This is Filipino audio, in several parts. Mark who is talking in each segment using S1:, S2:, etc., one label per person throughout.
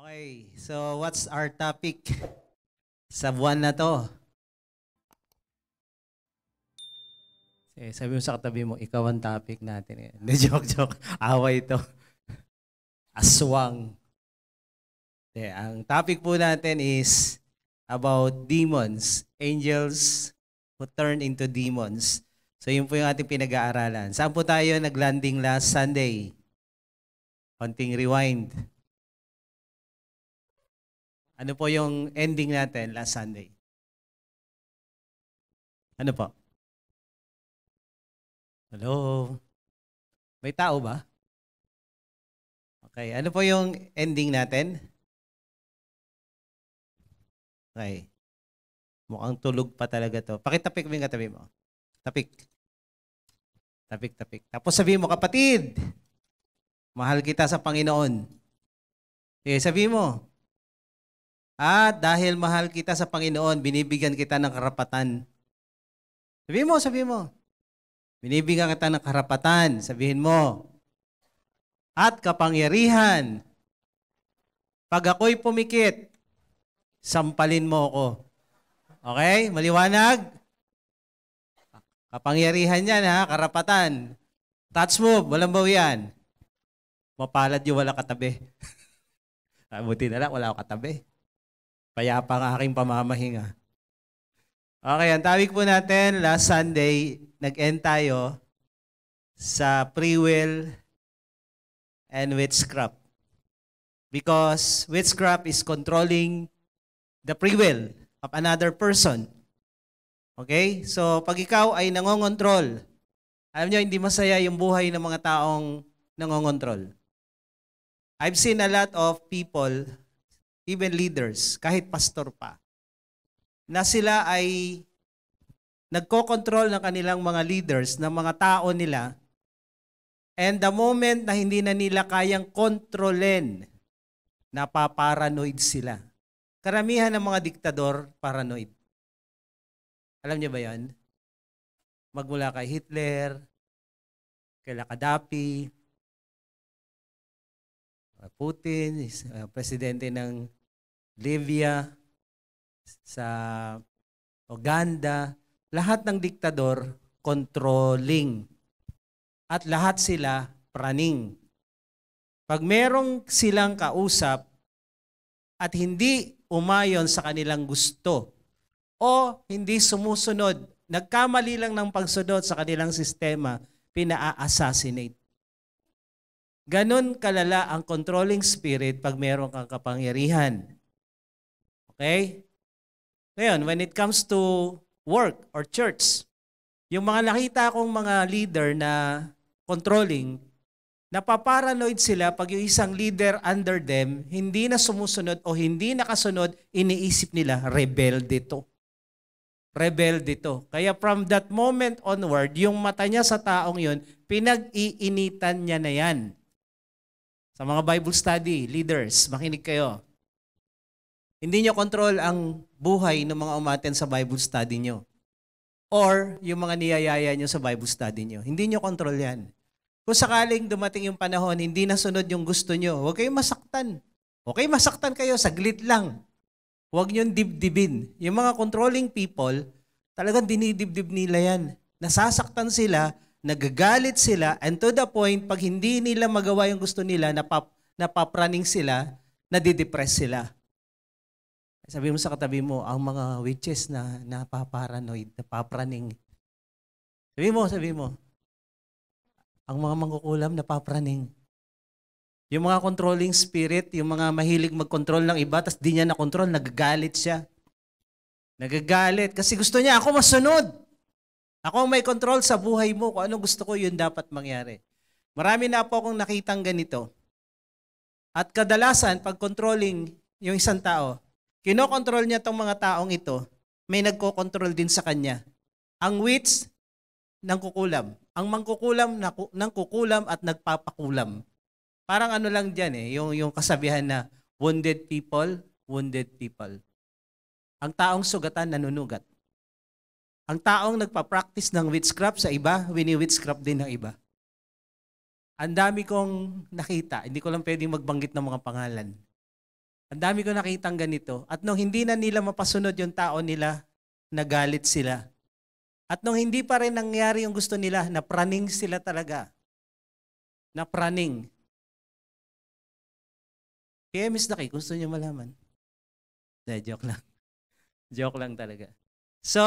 S1: Okay, so what's our topic sa buwan na to? Sabi mo sa katabi mo, ikaw ang topic natin. Hindi, joke. Away ito. Aswang. Ang topic po natin is about demons. Angels who turn into demons. So yun po yung ating pinag-aaralan. Saan po tayo nag-landing last Sunday? Konting rewind. Ano po yung ending natin last Sunday? Ano po? Hello? May tao ba? Okay. Ano po yung ending natin? Okay. Mukhang tulog pa talaga to. Pakitapik mo yung katabi mo. Tapik. Tapik. Tapos sabihin mo, kapatid, mahal kita sa Panginoon. Okay, sabihin mo, dahil mahal kita sa Panginoon, binibigyan kita ng karapatan. Sabihin mo. Binibigyan kita ng karapatan. Sabihin mo. At kapangyarihan. Pag ako'y pumikit, sampalin mo ako. Okay? Maliwanag? Kapangyarihan yan, ha? Karapatan. Touch move. Walang bawian. Mapalad yung wala katabi. Buti na lang, wala ako katabi. Payapa ang aking pamamahinga. Okay, ang topic po natin, last Sunday, nag-end tayo sa free will and witchcraft. Because witchcraft is controlling the free will of another person. Okay? So, pag ikaw ay nangongontrol, alam nyo, hindi masaya yung buhay ng mga taong nangongontrol. I've seen a lot of people, even leaders, kahit pastor pa, na sila ay nagko-control ng kanilang mga leaders, ng mga tao nila, and the moment na hindi na nila kayang kontrolin, napaparanoid sila. Karamihan ng mga diktador, paranoid. Alam niyo ba yan? Magmula kay Hitler, kay Gaddafi, Putin, presidente ng Libya, sa Uganda, lahat ng diktador controlling. At lahat sila praning. Pag merong silang kausap at hindi umayon sa kanilang gusto o hindi sumusunod, nagkamali lang ng pagsunod sa kanilang sistema, pina-assassinate. Ganon kalala ang controlling spirit pag meron kang kapangyarihan. Okay? Ngayon, when it comes to work or church, yung mga nakita kong mga leader na controlling, napaparanoid sila pag yung isang leader under them, hindi na sumusunod o hindi nakasunod, iniisip nila, rebelde to. Rebelde to. Kaya from that moment onward, yung mata niya sa taong yun, pinag-iinitan niya na yan. Sa mga Bible study, leaders, makinig kayo. Hindi nyo control ang buhay ng mga umaten sa Bible study nyo. Or yung mga niyayaya nyo sa Bible study nyo. Hindi nyo control yan. Kung sakaling dumating yung panahon, hindi nasunod yung gusto nyo, huwag kayong masaktan. Okay, masaktan kayo, saglit lang. Huwag nyo dibdibin. Yung mga controlling people, talagang dinidibdib nila yan. Nasasaktan sila, nagagalit sila, and to the point, pag hindi nila magawa yung gusto nila, napapraning sila, nadidepress sila. Sabi mo sa katabi mo, ang mga witches na napaparanoid, napapraning. Sabi mo, ang mga mangkukulam napapraning. Yung mga controlling spirit, yung mga mahilig mag-control ng iba, tas di niya na-control, nagagalit siya. Nagagalit kasi gusto niya, ako masunod. Ako may control sa buhay mo, kung anong gusto ko, yun dapat mangyari. Marami na po akong nakitang ganito. At kadalasan, pag controlling yung isang tao, kinokontrol niya tong mga taong ito, may nagko-control din sa kanya. Ang witch, nang kukulam. Ang mangkukulam, nang kukulam at nagpapakulam. Parang ano lang dyan yung kasabihan na wounded people, wounded people. Ang taong sugatan, nanunugat. Ang taong nagpa-practice ng witchcraft sa iba, wini-witchcraft din ng iba. Ang dami kong nakita, hindi ko lang pwedeng magbanggit ng mga pangalan. Ang dami ko nakitang ganito. At nung hindi na nila mapasunod yung tao nila, nagalit sila. At nung hindi pa rin nangyari yung gusto nila, napraning sila talaga. Napraning. Kaya Miss Naki, gusto niyo malaman? Joke lang. Joke lang talaga. So,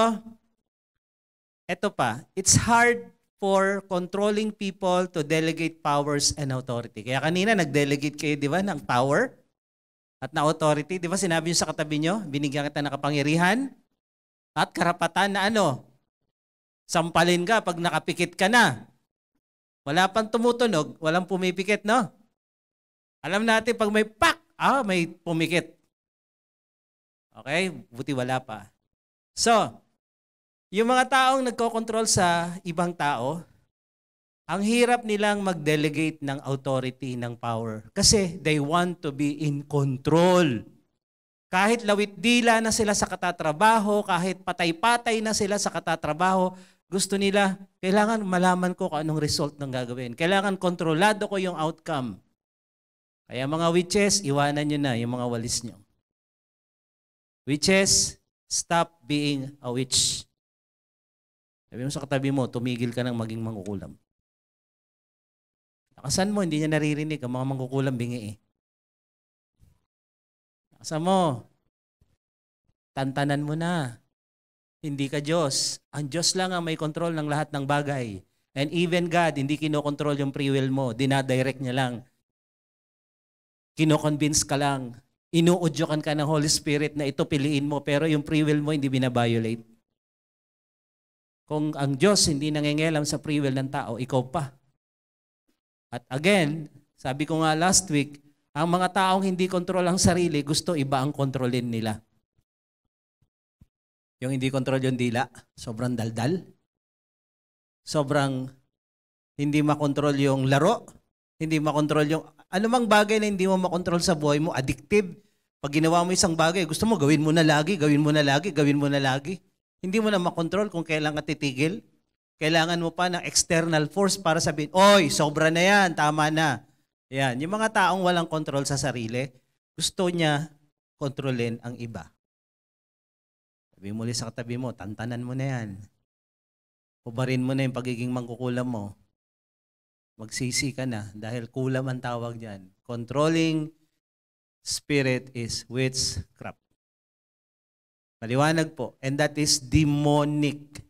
S1: eto pa, it's hard for controlling people to delegate powers and authority. Kaya kanina nag-delegate kayo, di ba, ng power at na authority. Di ba sinabi niyo sa katabi niyo, binigyan kita ng kapangyarihan at karapatan na ano? Sampalin ka pag nakapikit ka na. Wala pang tumutunog, walang pumipikit, no? Alam natin pag may pak, may pumikit. Okay? Buti wala pa. So, yung mga taong nagkokontrol sa ibang tao, ang hirap nilang mag-delegate ng authority, ng power. Kasi they want to be in control. Kahit lawit dila na sila sa katatrabaho, kahit patay-patay na sila sa katatrabaho, gusto nila, kailangan malaman ko kung anong result ng gagawin. Kailangan kontrolado ko yung outcome. Kaya mga witches, iwanan nyo na yung mga walis nyo. Witches, stop being a witch. Sabi mo sa katabi mo, tumigil ka ng maging mangkukulam. Nakasan mo, hindi niya naririnig ang mga mangkukulam bingi eh. Nakasan mo, tantanan mo na. Hindi ka Diyos. Ang Diyos lang ang may control ng lahat ng bagay. And even God, hindi kinokontrol yung free will mo. Dinadirect niya lang. Kinoconvince ka lang. Inuudyokan ka ng Holy Spirit na ito piliin mo, pero yung free will mo hindi binabiolate. Kung ang Diyos hindi nangingialam sa free will ng tao, ikaw pa. At again, sabi ko nga last week, ang mga taong hindi kontrol ang sarili, gusto iba ang kontrolin nila. Yung hindi kontrol yung dila, sobrang daldal. Sobrang hindi makontrol yung laro, hindi makontrol yung anumang bagay na hindi mo makontrol sa buhay mo, addictive. Pag ginawa mo isang bagay, gusto mo gawin mo na lagi, gawin mo na lagi, gawin mo na lagi. Hindi mo na makontrol kung kailan ka titigil. Kailangan mo pa ng external force para sabihin, oy, sobra na yan, tama na. Yan. Yung mga taong walang control sa sarili, gusto niya kontrolin ang iba. Sabi mo ulit sa katabi mo, tantanan mo na yan. Hubarin mo na yung pagiging mangkukulam mo. Magsisi ka na dahil kulam ang tawag dyan. Controlling spirit is witchcraft. Maliwanag po. And that is demonic.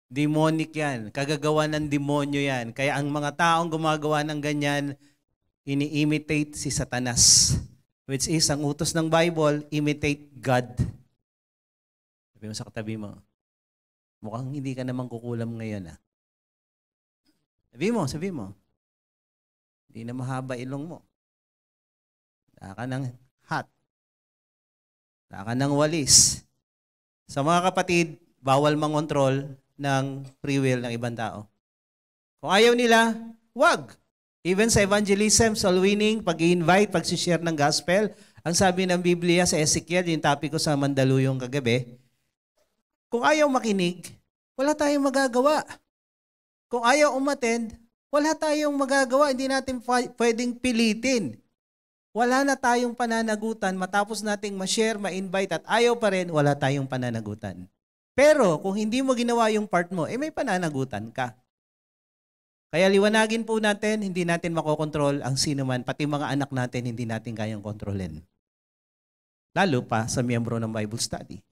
S1: Demonic yan. Kagagawa ng demonyo yan. Kaya ang mga taong gumagawa ng ganyan, ini-imitate si Satanas. Which is, ang utos ng Bible, imitate God. Sabi mo sa katabi mo, mukhang hindi ka naman kukulam ngayon. Sabi mo. Hindi na mahaba ilong mo. Wala ka ng hat. Wala ka ng walis. Sa mga kapatid, bawal mangontrol ng free will ng ibang tao. Kung ayaw nila, wag. Even sa evangelism, soul winning, pag-i-invite, pag-share ng gospel, ang sabi ng Biblia sa Ezekiel, yung topic ko sa Mandaluyong kagabi, kung ayaw makinig, wala tayong magagawa. Kung ayaw umattend, wala tayong magagawa. Hindi natin pwedeng pilitin. Wala na tayong pananagutan. Matapos nating ma-share, ma-invite at ayaw pa rin, wala tayong pananagutan. Pero kung hindi mo ginawa yung part mo, may pananagutan ka. Kaya liwanagin po natin, hindi natin makokontrol ang sino man, pati mga anak natin, hindi natin kayang kontrolin. Lalo pa sa miyembro ng Bible study.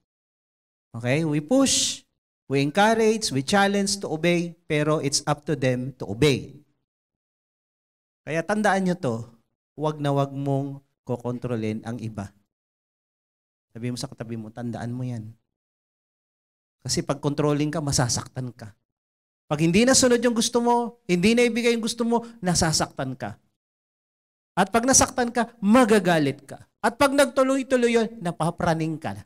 S1: Okay? We push, we encourage, we challenge to obey, pero it's up to them to obey. Kaya tandaan nyo to, wag na wag mong kokontrolin ang iba. Sabi mo sa katabi mo, tandaan mo yan. Kasi pag controlling ka, masasaktan ka. Pag hindi nasunod yung gusto mo, hindi na ibigay yung gusto mo, nasasaktan ka. At pag nasaktan ka, magagalit ka. At pag nagtuloy-tuloy yun, napapraning ka.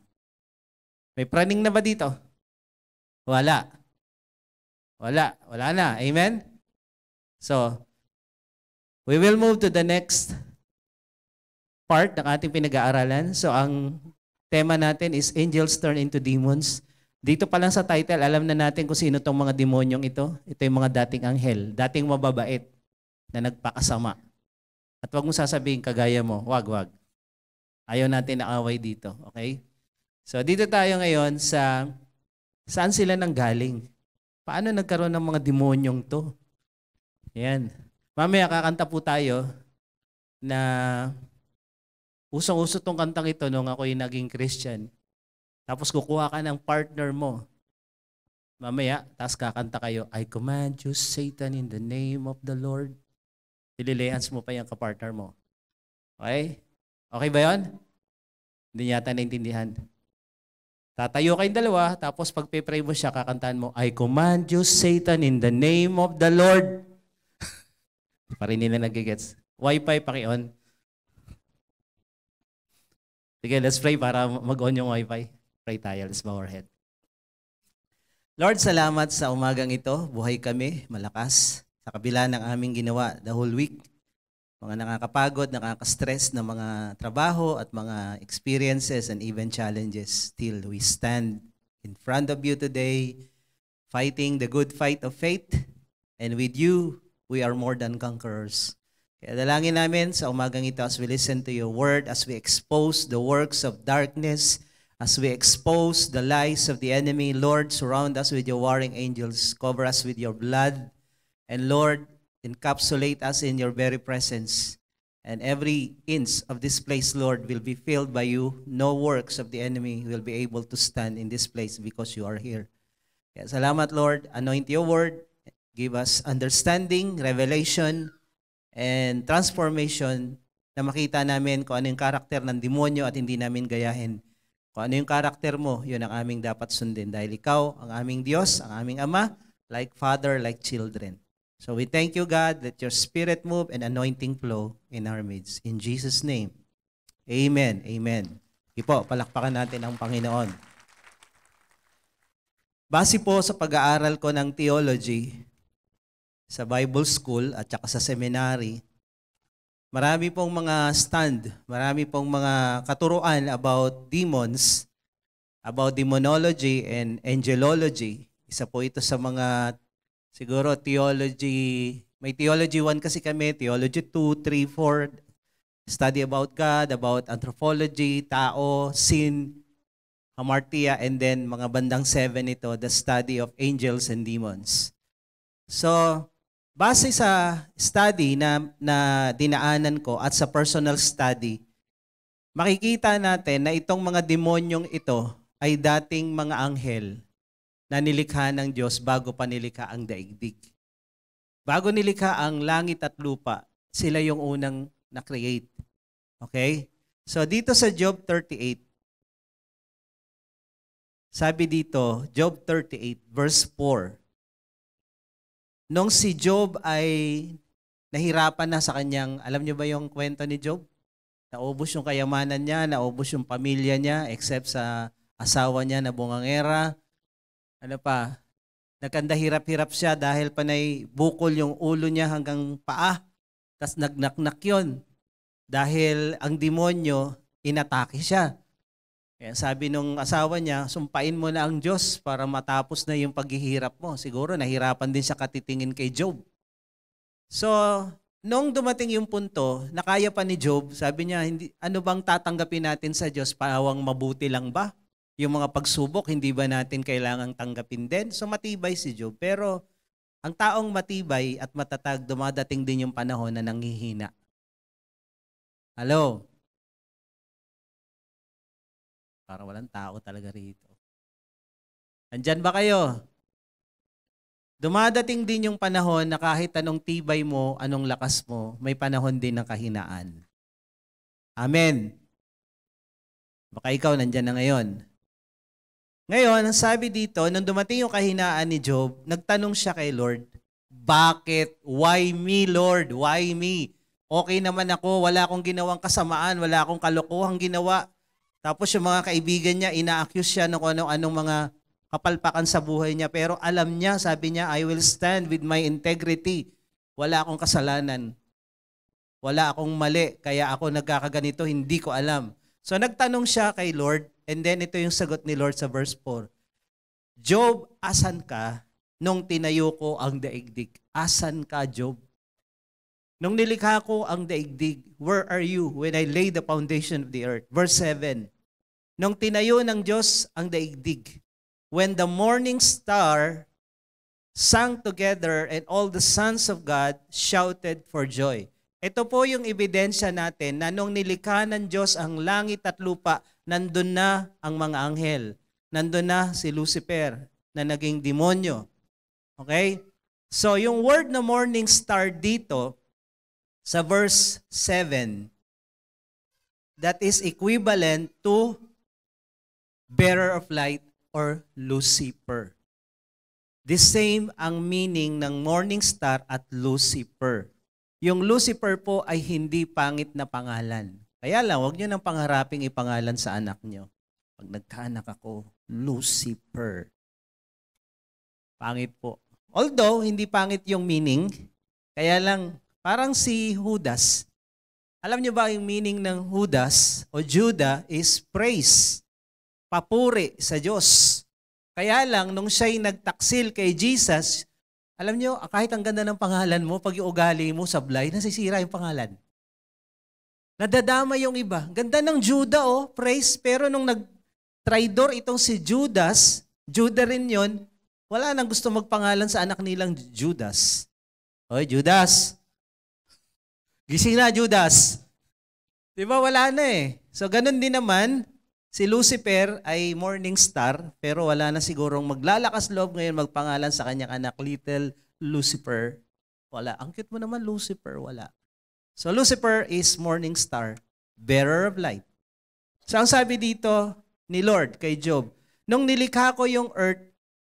S1: May praning na ba dito? Wala. Wala na. Amen? So, we will move to the next part ng ating pinag-aaralan. So, ang tema natin is Angels Turn into Demons. Dito pa lang sa title, alam na natin kung sino tong mga demonyong ito. Ito yung mga dating anghel, dating mababait na nagpakasama. At wag mo sasabihin kagaya mo, wag. Ayaw natin na away dito, okay? So dito tayo ngayon sa saan sila nanggaling. Paano nagkaroon ng mga demonyong to? Yan. Mamaya kakanta po tayo na usong-uso tong kantang ito nung ako'y naging Christian. Tapos kukuha ka ng partner mo. Mamaya, tapos kakanta kayo, I command you, Satan, in the name of the Lord. Ililayans mo pa yung kapartner mo. Okay? Okay ba yun? Hindi yata naintindihan. Tatayo kayong dalawa, tapos pag pray mo siya, kakantahan mo, I command you, Satan, in the name of the Lord. Pa rin nila nagigets. Wi-Fi, paki-on. Sige, let's pray para mag-on yung Wi-Fi. Pray tayo, let's bow our head. Lord, salamat sa umagang ito. Buhay kami, malakas. Sa kabila ng aming ginawa the whole week. Mga nakakapagod, nakaka-stress na mga trabaho at mga experiences and even challenges. Still, we stand in front of you today, fighting the good fight of faith. And with you, we are more than conquerors. Kaya dalangin namin sa umagang ito as we listen to your word, as we expose the works of darkness, as we expose the lies of the enemy. Lord, surround us with your warring angels, cover us with your blood, and Lord, encapsulate us in your very presence. And every inch of this place, Lord, will be filled by you. No works of the enemy will be able to stand in this place because you are here. Kaya salamat, Lord. Anoint your word. Give us understanding, revelation, and transformation na makita namin kung ano yung karakter ng demonyo at hindi namin gayahin. Kung ano yung karakter mo, yun ang aming dapat sundin. Dahil ikaw, ang aming Diyos, ang aming Ama, like Father, like children. So we thank you, God, that your Spirit move and anointing flow in our midst. In Jesus' name, amen. Amen. Ipo, palakpakan natin ang Panginoon. Base po sa pag-aaral ko ng theology sa Bible School at saka sa seminary, marami pong mga stand, marami pong mga katuruan about demons, about demonology and angelology. Isa po ito sa mga, siguro, theology, may theology 1 kasi kami, theology 2, 3, 4, study about God, about anthropology, tao, sin, hamartia, and then mga bandang 7 ito, the study of angels and demons. So, base sa study na dinaanan ko at sa personal study, makikita natin na itong mga demonyong ito ay dating mga anghel na nilikha ng Diyos bago pa nilikha ang daigdig. Bago nilikha ang langit at lupa, sila yung unang na-create. Okay? So dito sa Job 38, sabi dito, Job 38 verse 4, nung si Job ay nahirapan na sa kanyang, alam niyo ba yung kwento ni Job? Naubos yung kayamanan niya, naubos yung pamilya niya, except sa asawa niya na bungangera. Ano pa? Nagkandahirap-hirap siya dahil panay bukol yung ulo niya hanggang paa. Tapos nagnaknak yun. Dahil ang demonyo, inatake siya. Kaya sabi nung asawa niya, sumpain mo na ang Diyos para matapos na yung paghihirap mo. Siguro nahirapan din siya katitingin kay Job. So, nung dumating yung punto, nakaya pa ni Job, sabi niya, ano bang tatanggapin natin sa Diyos? Pawang mabuti lang ba? Yung mga pagsubok, hindi ba natin kailangang tanggapin din? So matibay si Job. Pero ang taong matibay at matatag, dumadating din yung panahon na nanghihina. Hello? Parang walang tao talaga rito. Andyan ba kayo? Dumadating din yung panahon na kahit anong tibay mo, anong lakas mo, may panahon din ng kahinaan. Amen. Baka ikaw nandyan na ngayon. Ngayon, ang sabi dito, nung dumating yung kahinaan ni Job, nagtanong siya kay Lord, bakit? Why me, Lord? Why me? Okay naman ako, wala akong ginawang kasamaan, wala akong kalokohang ginawa. Tapos yung mga kaibigan niya, ina-accuse siya ng anong mga kapalpakan sa buhay niya. Pero alam niya, sabi niya, I will stand with my integrity. Wala akong kasalanan. Wala akong mali, kaya ako nagkakaganito, hindi ko alam. So nagtanong siya kay Lord, and then ito yung sagot ni Lord sa verse 4. Job, asan ka nung tinayo ko ang daigdig? Asan ka, Job? Nung nilikha ko ang daigdig, where are you when I laid the foundation of the earth? Verse 7. Nung tinayo ng Diyos ang daigdig, when the morning star sang together and all the sons of God shouted for joy. Ito po yung ebidensya natin na nung nilikha ng Diyos ang langit at lupa, nandun na ang mga anghel. Nandun na si Lucifer na naging demonyo. Okay? So yung word na morning star dito, sa verse 7, that is equivalent to bearer of light or Lucifer. The same ang meaning ng morning star at Lucifer. Yung Lucifer po ay hindi pangit na pangalan. Kaya lang, huwag nyo nang pangaraping ipangalan sa anak nyo. Pag nagkaanak ako, Lucifer. Pangit po. Although, hindi pangit yung meaning, kaya lang, parang si Judas. Alam nyo ba yung meaning ng Judas o Judah is praise, papuri sa Diyos. Kaya lang, nung siya'y nagtaksil kay Jesus, alam nyo, kahit ang ganda ng pangalan mo, pag yung ugali mo sablay, nasisira yung pangalan. Nadadama yung iba. Ganda ng Judah, praise, pero nung nag-traidor itong si Judas, Judah rin yon, wala nang gusto magpangalan sa anak nilang Judas. Oy, Judas! Gising na, Judas. Diba, wala na eh. So, ganun din naman, si Lucifer ay morning star, pero wala na sigurong maglalakas loob ngayon magpangalan sa kanyang anak, little Lucifer. Wala. Ang cute mo naman, Lucifer. Wala. So, Lucifer is morning star, bearer of light. So, ang sabi dito ni Lord kay Job, nung nilikha ko yung earth,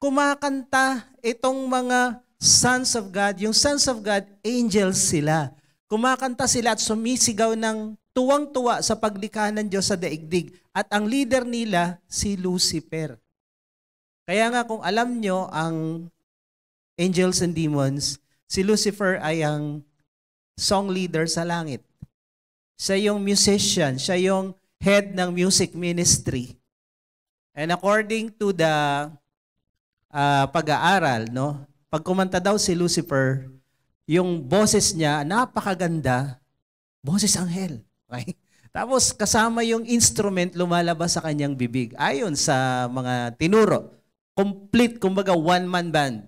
S1: kumakanta itong mga sons of God. Yung sons of God, angels sila. Kumakanta sila at sumisigaw ng tuwang-tuwa sa paglikha ng Diyos sa daigdig. At ang leader nila, si Lucifer. Kaya nga kung alam nyo ang angels and demons, si Lucifer ay ang song leader sa langit. Siya yung musician, siya yung head ng music ministry. And according to the pag-aaral, no, pag kumanta daw si Lucifer, yung boses niya, napakaganda, boses anghel. Okay? Tapos kasama yung instrument lumalabas sa kanyang bibig. Ayon sa mga tinuro, complete, kumbaga one-man band.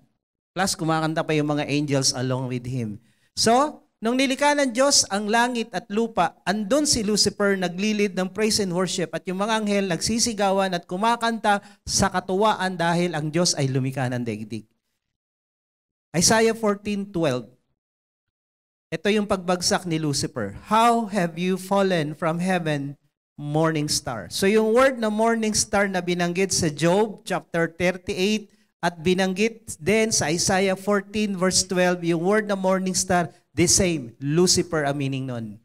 S1: Plus kumakanta pa yung mga angels along with him. So, nung nilikha ng Diyos ang langit at lupa, andun si Lucifer naglilid ng praise and worship at yung mga anghel nagsisigawan at kumakanta sa katuwaan dahil ang Diyos ay lumikha ng daigdig. Isaiah 14:12. Ito yung pagbagsak ni Lucifer. How have you fallen from heaven, morning star? So yung word na morning star na binanggit sa Job chapter 38 at binanggit din sa Isaiah 14 verse 12, yung word na morning star, the same, Lucifer ang meaning nun.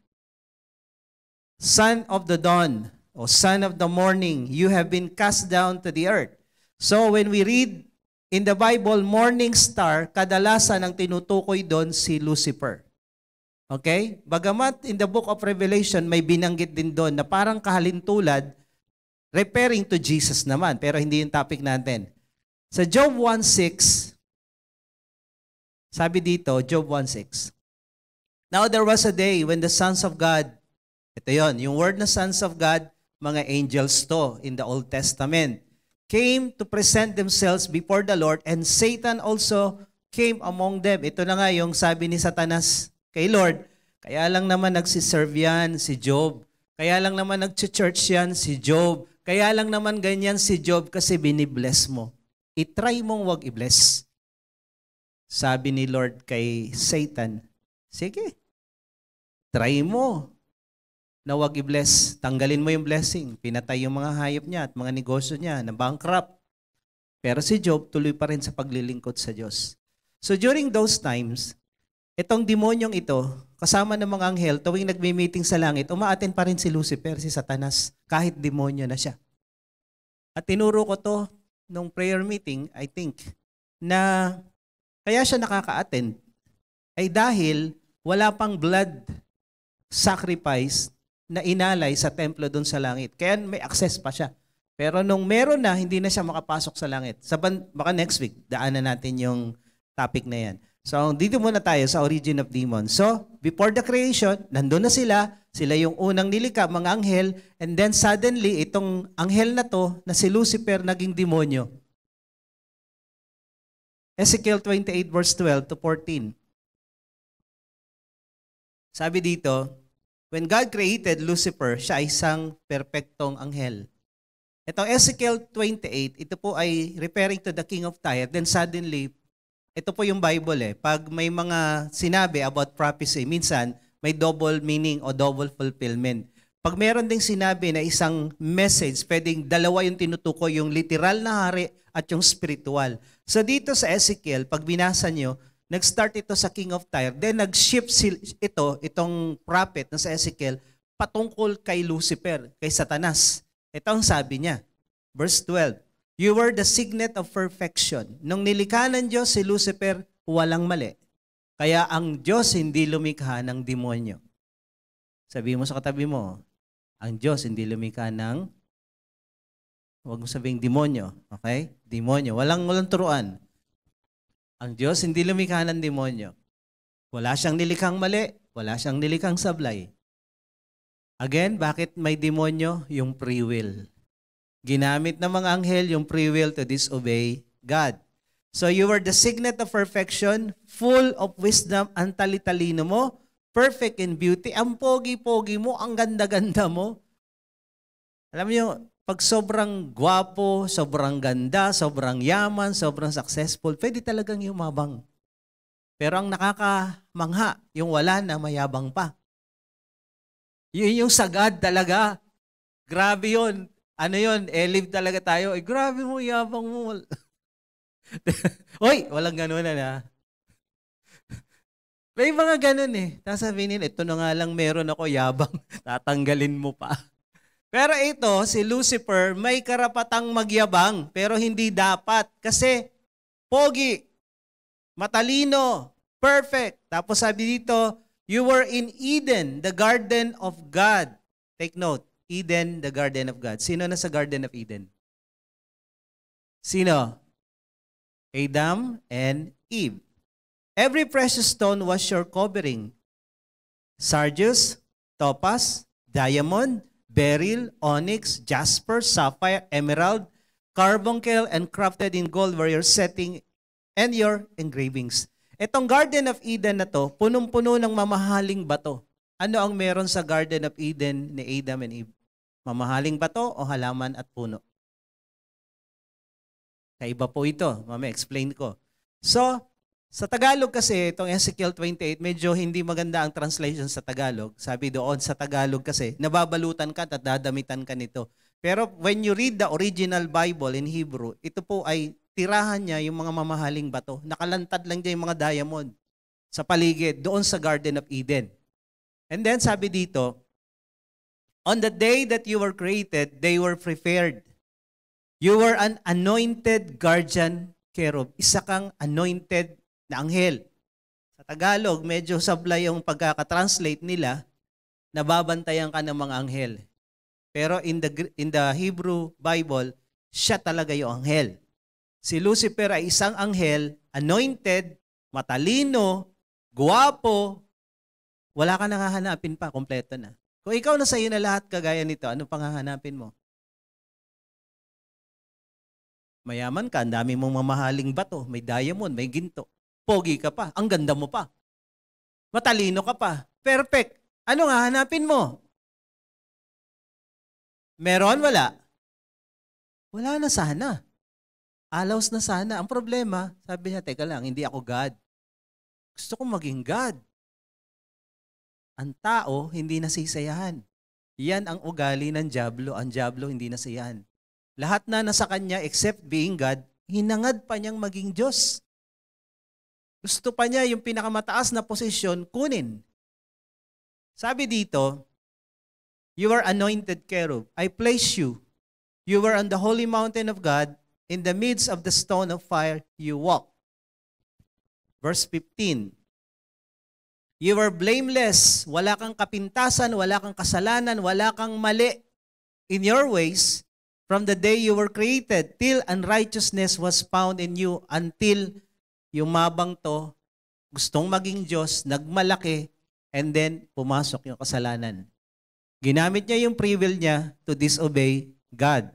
S1: Son of the dawn, o son of the morning, you have been cast down to the earth. So when we read in the Bible, morning star, kadalasan ang tinutukoy doon si Lucifer. Okay? Bagamat in the book of Revelation, may binanggit din doon na parang kahalintulad, referring to Jesus naman, pero hindi yung topic natin. Sa Job 1:6, sabi dito, Job 1:6, now there was a day when the sons of God, ito yon, yung word na sons of God, mga angels to in the Old Testament, came to present themselves before the Lord, and Satan also came among them. Ito na nga yung sabi ni Satanas kay Lord, kaya lang naman nagsiserve yan si Job. Kaya lang naman nag-church yan si Job. Kaya lang naman ganyan si Job kasi binibless mo. I-try mong wag i-bless. Sabi ni Lord kay Satan, sige, try mo na wag i-bless. Tanggalin mo yung blessing. Pinatay yung mga hayop niya at mga negosyo niya na bankrupt. Pero si Job tuloy pa rin sa paglilingkod sa Diyos. So during those times, itong demonyong ito, kasama ng mga anghel, tuwing nagme-meeting sa langit, umaattend pa rin si Lucifer, si Satanas, kahit demonyo na siya. At tinuro ko to nung prayer meeting, I think, na kaya siya nakaka-attend ay dahil wala pang blood sacrifice na inalay sa templo doon sa langit. Kaya may access pa siya. Pero nung meron na, hindi na siya makapasok sa langit. Baka next week, daanan natin yung topic na yan. So, dito muna tayo sa origin of demons. So, before the creation, nandun na sila. Sila yung unang nilikha, mga anghel. And then suddenly, itong anghel na to, na si Lucifer, naging demonyo. Ezekiel 28 verse 12 to 14. Sabi dito, when God created Lucifer, siya ay isang perpektong anghel. Itong Ezekiel 28, ito po ay referring to the king of Tyre. Then suddenly, ito po yung Bible pag may mga sinabi about prophecy, minsan may double meaning o double fulfillment. Pag meron ding sinabi na isang message, pwedeng dalawa yung tinutukoy, yung literal na hari at yung spiritual. So dito sa Ezekiel, pag binasa nyo, nag-start ito sa king of Tyre, then nag-shift itong prophet na sa Ezekiel, patungkol kay Lucifer, kay Satanas. Ito ang sabi niya, verse 12, you were the signet of perfection. Nung nilikha ng Diyos si Lucifer, walang mali. Kaya ang Diyos hindi lumikha ng demonyo. Sabi mo sa katabi mo, ang Diyos hindi lumikha ng, huwag mo sabing demonyo. Okay? Demonyo. Walang turuan. Ang Diyos hindi lumikha ng demonyo. Wala siyang nilikhang mali. Wala siyang nilikhang sablay. Again, bakit may demonyo? Yung free will. Ginamit ng mga anghel yung free will to disobey God. So you were the signet of perfection, full of wisdom, ang tali-talino mo, perfect in beauty, ang pogi-pogi mo, ang ganda-ganda mo. Alam niyo, pag sobrang gwapo, sobrang ganda, sobrang yaman, sobrang successful, pwede talagang yumabang. Pero ang nakakamangha, yung wala na mayabang pa. Yun yung sagad talaga. Grabe yun. Ano yun? Live talaga tayo. Grabe mo, yabang mo. Hoy, walang ganun na. May mga ganun Tapos sabihin nila, ito na nga lang meron ako, yabang. Tatanggalin mo pa. Pero ito, si Lucifer, may karapatang magyabang, pero hindi dapat. Kasi, pogi, matalino, perfect. Tapos sabi dito, you were in Eden, the garden of God. Take note. Eden, the garden of God. Sino na sa garden of Eden? Sino? Adam and Eve. Every precious stone was your covering. Sardius, topaz, diamond, beryl, onyx, jasper, sapphire, emerald, carbuncle, and crafted in gold were your setting and your engravings. Itong Garden of Eden na to, punong-puno ng mamahaling bato. Ano ang meron sa Garden of Eden ni Adam and Eve? Mamahaling bato o halaman at puno? Kaiba po ito. Mama, explain ko. So, sa Tagalog kasi, itong Ezekiel 28, medyo hindi maganda ang translation sa Tagalog. Sabi doon sa Tagalog kasi, nababalutan ka at dadamitan ka nito. Pero when you read the original Bible in Hebrew, ito po ay tirahan niya yung mga mamahaling bato. Nakalantad lang niya yung mga diamond sa paligid, doon sa Garden of Eden. And then sabi dito, on the day that you were created, they were prepared. You were an anointed guardian cherub. Isa kang anointed na anghel. Sa Tagalog, medyo sablay yung pagkakatranslate nila, nababantayan ka ng mga anghel. Pero in the Hebrew Bible, siya talaga yung anghel. Si Lucifer ay isang anghel, anointed, matalino, guwapo, wala ka nang hahanapin pa, kompleto na. Kung ikaw na sa'yo na lahat kagaya nito, ano pang hahanapin mo? Mayaman ka, ang dami mong mamahaling bato, may diamond, may ginto. Pogi ka pa, ang ganda mo pa. Matalino ka pa, perfect. Ano nga hanapin mo? Meron, wala? Wala na sana. Alaws na sana. Ang problema, sabi niya, teka lang, hindi ako God. Gusto kong maging God. Ang tao, hindi nasisayahan. Yan ang ugali ng dyablo. Ang dyablo, hindi nasiyahan. Lahat na nasa kanya, except being God, hinangad pa niyang maging Diyos. Gusto pa niya yung pinakamataas na posisyon, kunin. Sabi dito, you are anointed cherub. I place you. You were on the holy mountain of God. In the midst of the stone of fire, you walk. Verse 15. You were blameless. Wala kang kapintasan, wala kang kasalanan, wala kang mali in your ways from the day you were created till unrighteousness was found in you until yumabang to gustong maging Diyos, nagmalaki, and then pumasok yung kasalanan. Ginamit niya yung free will niya to disobey God.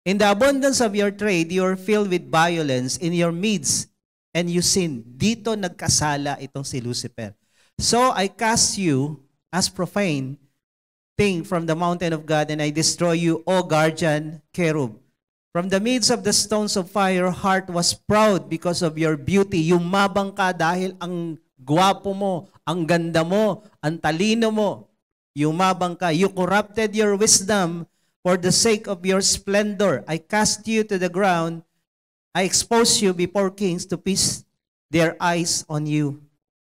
S1: In the abundance of your trade, you are filled with violence in your midst, and you sin. Dito nagkasala itong si Lucifer. So I cast you as profane thing from the mountain of God, and I destroy you, O guardian cherub. From the midst of the stones of fire, your heart was proud because of your beauty. Yumabang ka dahil ang gwapo mo, ang ganda mo, ang talino mo. Yumabang ka. You corrupted your wisdom for the sake of your splendor. I cast you to the ground. I expose you before kings to feast their eyes on you.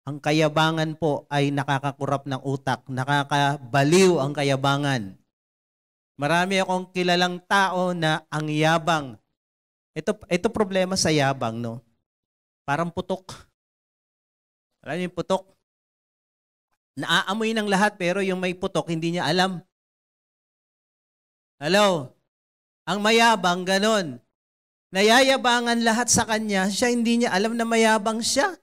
S1: Ang kayabangan po ay nakakakurap ng utak. Nakakabaliw ang kayabangan. Marami akong kilalang tao na ang yabang. Ito problema sa yabang, no? Parang putok. Alam niyo yung putok? Naaamoy ng lahat pero yung may putok hindi niya alam. Hello? Ang mayabang, ganon. Nayayabangan lahat sa kanya, siya hindi niya alam na mayabang siya.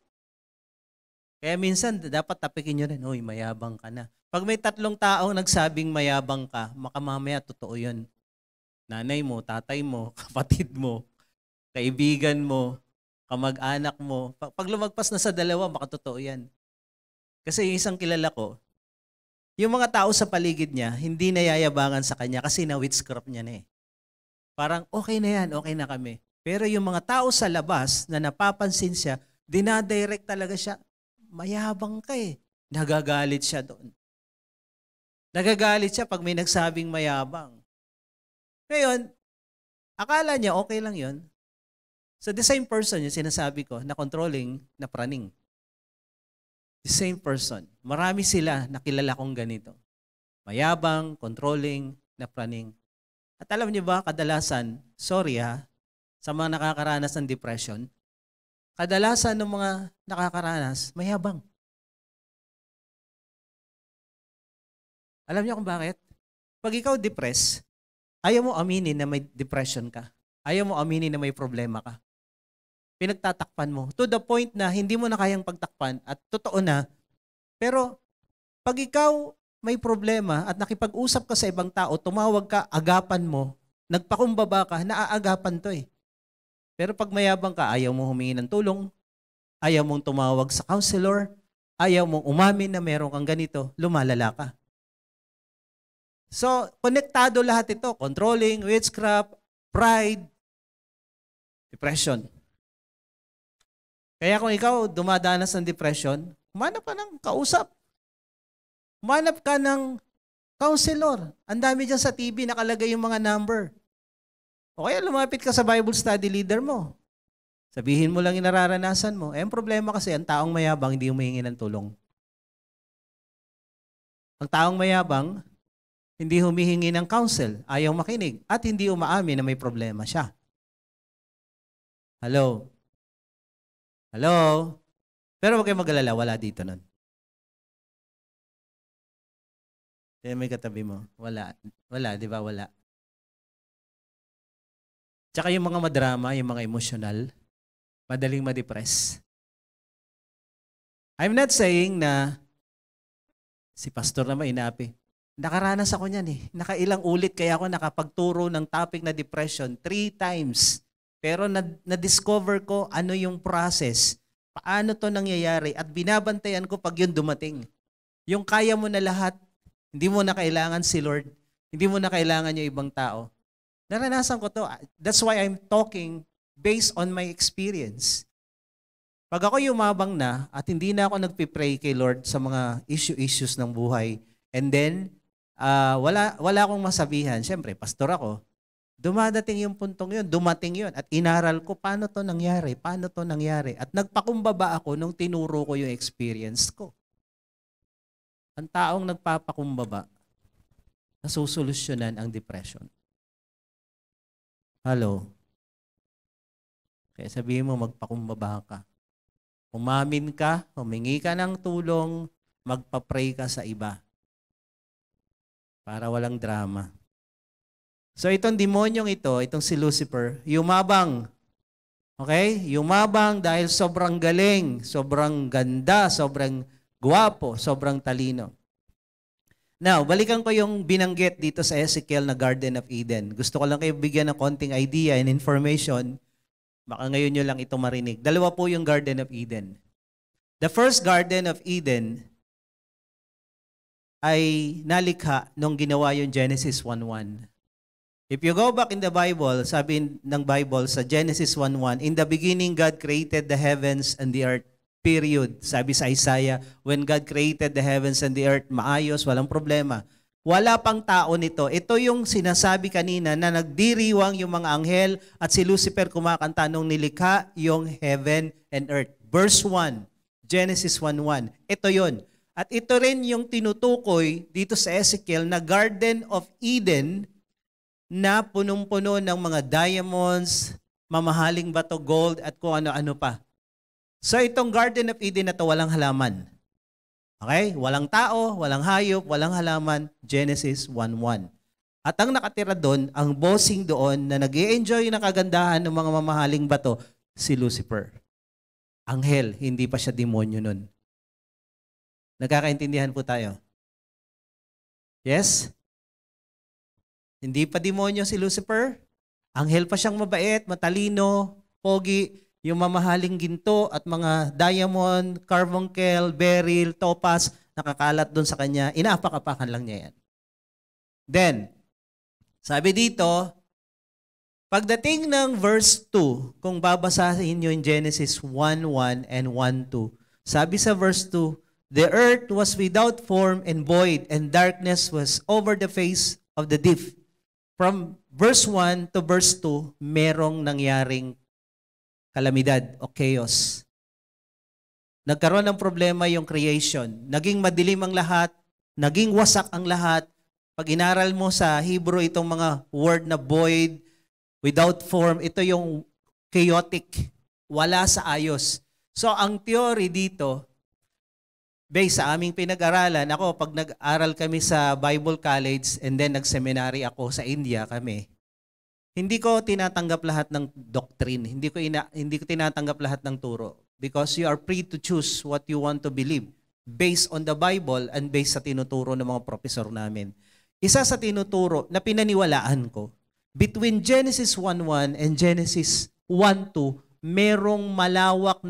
S1: Kaya minsan, dapat tapikin nyo rin, uy, mayabang ka na. Pag may 3 taong nagsabing mayabang ka, makamamaya totoo yun. Nanay mo, tatay mo, kapatid mo, kaibigan mo, kamag-anak mo. Pag lumagpas na sa 2, baka totoo yan. Kasi yung isang kilala ko, yung mga tao sa paligid niya, hindi nayayabangan sa kanya kasi na-witchcraft niya na eh. Parang okay na yan, okay na kami. Pero yung mga tao sa labas na napapansin siya, dinadirect talaga siya, mayabang ka eh. Nagagalit siya doon. Nagagalit siya pag may nagsabing mayabang. Ngayon, akala niya okay lang yun. So the same person yung sinasabi ko na controlling, na praning. The same person. Marami sila nakilala kong ganito. Mayabang, controlling, na praning. At alam niyo ba, kadalasan, sorry ha, sa mga nakakaranas ng depression, kadalasan ng mga nakakaranas, mayabang. Alam niyo kung bakit? Pag ikaw depressed, ayaw mo aminin na may depression ka. Ayaw mo aminin na may problema ka. Pinagtatakpan mo. To the point na hindi mo na kayang pagtakpan at totoo na. Pero pag ikaw may problema at nakipag-usap ka sa ibang tao, tumawag ka, agapan mo, nagpakumbaba ka, naaagapan to eh. Pero pag mayabang ka, ayaw mo humingi ng tulong, ayaw mong tumawag sa counselor, ayaw mong umamin na meron kang ganito, lumalala ka. So, konektado lahat ito. Controlling, witchcraft, pride, depression. Kaya kung ikaw dumadanas ng depression, humanap ka ng kausap. Humanap ka ng counselor. Ang dami dyan sa TV, nakalagay yung mga number. O kaya lumapit ka sa Bible study leader mo. Sabihin mo lang yung nararanasan mo. Eh, ang problema kasi, ang taong mayabang, hindi humihingi ng tulong. Ang taong mayabang, hindi humihingi ng counsel, ayaw makinig, at hindi umaamin na may problema siya. Hello? Hello? Pero huwag kayong mag-alala, wala dito nun. May katabi mo. Wala. Wala, di ba? Wala. Tsaka yung mga madrama, yung mga emosyonal, madaling ma-depress. I'm not saying na si pastor naman inapi. Nakaranas ako niyan eh. Nakailang ulit kaya ako nakapagturo ng topic na depression 3 times. Pero na-discover ko ano yung process. Paano to nangyayari at binabantayan ko pag yun dumating. Yung kaya mo na lahat, hindi mo na kailangan si Lord, hindi mo na kailangan yung ibang tao. Naranasan ko to. That's why I'm talking based on my experience. Pag ako yumabang na at hindi na ako nagpipray kay Lord sa mga issues ng buhay, and then wala akong masabihan, syempre, pastor ako, dumadating yung puntong yun, dumating yun, at inaral ko paano to nangyari, at nagpakumbaba ako nung tinuro ko yung experience ko. Ang taong nagpapakumbaba, nasusolusyonan ang depression. Hello? Kaya sabihin mo, magpakumbaba ka. Umamin ka, humingi ka ng tulong, magpa-pray ka sa iba. Para walang drama. So itong demonyong ito, itong si Lucifer, yumabang. Okay? Yumabang dahil sobrang galing, sobrang ganda, sobrang gwapo, sobrang talino. Now, balikan ko yung binanggit dito sa Ezekiel na Garden of Eden. Gusto ko lang kayo bigyan ng konting idea and information. Baka ngayon nyo lang ito marinig. Dalawa po yung Garden of Eden. The first Garden of Eden ay nalikha nung ginawa yung Genesis 1:1. If you go back in the Bible, sabi ng Bible sa Genesis 1:1, in the beginning God created the heavens and the earth. Period. Sabi sa Isaiah, when God created the heavens and the earth, maayos, walang problema. Wala pang tao nito. Ito yung sinasabi kanina na nagdiriwang yung mga anghel at si Lucifer kumakanta nung nilikha yung heaven and earth. Verse 1, Genesis 1:1. Ito yon. At ito rin yung tinutukoy dito sa Ezekiel na Garden of Eden na punong-puno ng mga diamonds, mamahaling bato, gold, at kung ano-ano pa. So itong Garden of Eden na to walang halaman. Okay? Walang tao, walang hayop, walang halaman. Genesis 1:1. At ang nakatira doon, ang bossing doon na nag-i-enjoy ng kagandahan ng mga mamahaling bato, si Lucifer. Anghel, hindi pa siya demonyo nun. Nagkakaintindihan po tayo? Yes? Hindi pa demonyo si Lucifer. Anghel pa siyang mabait, matalino, pogi, yung mamahaling ginto at mga diamond, carbuncle, beryl, topaz, nakakalat doon sa kanya. Inaapak-apakan lang niya yan. Then, sabi dito, pagdating ng verse 2, kung babasahin niyo in Genesis 1:1 and 1:2, sabi sa verse 2, the earth was without form and void, and darkness was over the face of the deep. From verse 1 to verse 2, merong nangyaring kalamidad o chaos. Nagkaroon ng problema yung creation. Naging madilim ang lahat, naging wasak ang lahat. Pag inaral mo sa Hebrew itong mga word na void, without form, ito yung chaotic, wala sa ayos. So ang theory dito, based sa aming pinag-aralan, ako pag nag-aral kami sa Bible College and then nag-seminary ako sa India kami, hindi ko tinatanggap lahat ng doctrine. Hindi ko tinatanggap lahat ng turo. Because you are free to choose what you want to believe based on the Bible and based sa tinuturo ng mga professor namin. Isa sa tinuturo na pinaniwalaan ko, between Genesis 1:1 and Genesis 1:2, merong malawak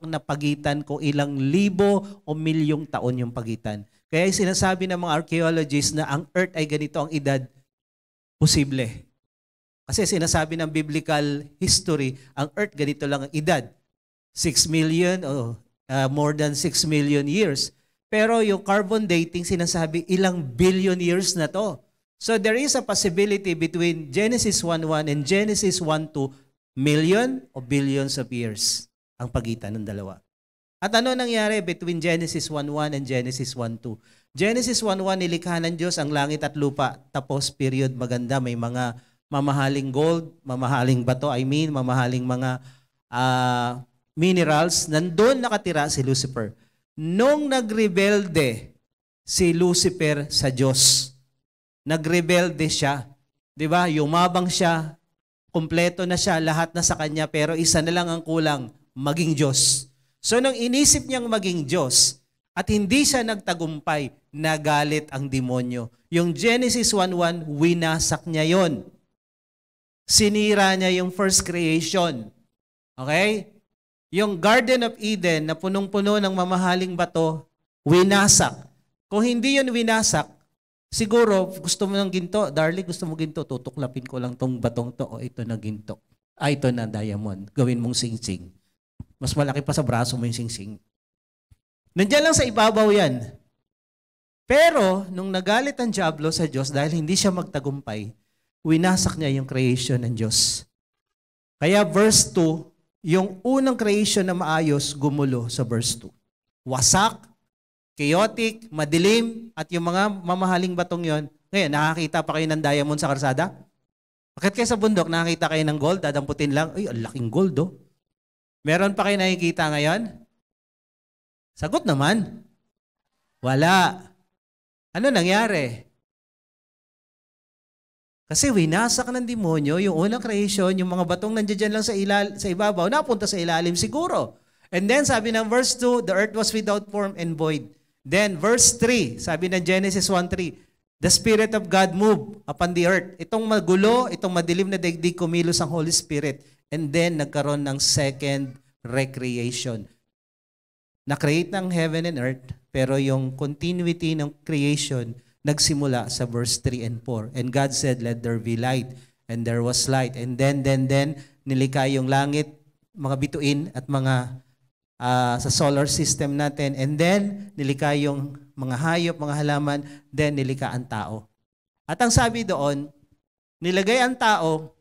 S1: na pagitan kung ilang libo o milyong taon yung pagitan. Kaya sinasabi ng mga archaeologists na ang earth ay ganito ang edad, posible. Kasi sinasabi ng biblical history, ang earth ganito lang ang edad. 6 million o more than 6 million years. Pero yung carbon dating sinasabi ilang billion years na to. So there is a possibility between Genesis 1:1 and Genesis 1:2, million o billions of years ang pagitan ng dalawa. At ano nangyari between Genesis 1:1 and Genesis 1:2? Genesis 1:1, nilikha ng Diyos ang langit at lupa. Tapos period maganda, may mga mamahaling gold, mamahaling bato, mamahaling mga minerals. Nandun nakatira si Lucifer. Nung nagrebelde si Lucifer sa Diyos, nagrebelde siya. 'Di ba? Yumabang siya, kumpleto na siya, lahat na sa kanya, pero isa na lang ang kulang, maging Diyos. So nung inisip niyang maging Diyos at hindi siya nagtagumpay, nagalit ang demonyo. Yung Genesis 1:1, winasak niya yon. Sinira niya yung first creation. Okay? Yung Garden of Eden na punong-puno ng mamahaling bato, winasak. Kung hindi yun winasak, siguro gusto mo ng ginto, darling, gusto mo ginto, tutuklapin ko lang tong batong to, o ito na ginto. Ito na diamond. Gawin mong sing-sing. Mas malaki pa sa braso mo yung sing-sing. Nandiyan lang sa ibabaw yan. Pero, nung nagalit ang diablo sa Diyos dahil hindi siya magtagumpay, winasak niya yung creation ng Diyos. Kaya verse 2, yung unang creation na maayos, gumulo sa verse 2. Wasak, chaotic, madilim, at yung mga mamahaling batong yon. Ngayon, nakakita pa kayo ng diamond sa karsada? Bakit kayo sa bundok, nakakita kayo ng gold, dadamputin lang, ay, ang laking gold, oh. Meron pa kayo nakikita ngayon? Sagot naman. Wala. Ano nangyari? Kasi winasak ng demonyo yung unang creation, yung mga batong nandiyan lang sa ibabaw, napunta sa ilalim siguro. And then sabi ng verse 2, the earth was without form and void. Then verse 3, sabi ng Genesis 1:3, the Spirit of God moved upon the earth. Itong magulo, itong madilim na daigdig, kumilos ang Holy Spirit. And then nagkaroon ng second recreation. Na-create ng heaven and earth, pero yung continuity ng creation nagsimula sa verse 3 and 4. And God said, let there be light. And there was light. And then nilikha yung langit, mga bituin at mga sa solar system natin. And then nilikha yung mga hayop, mga halaman. Then nilikha ang tao. At ang sabi doon, nilagay ang tao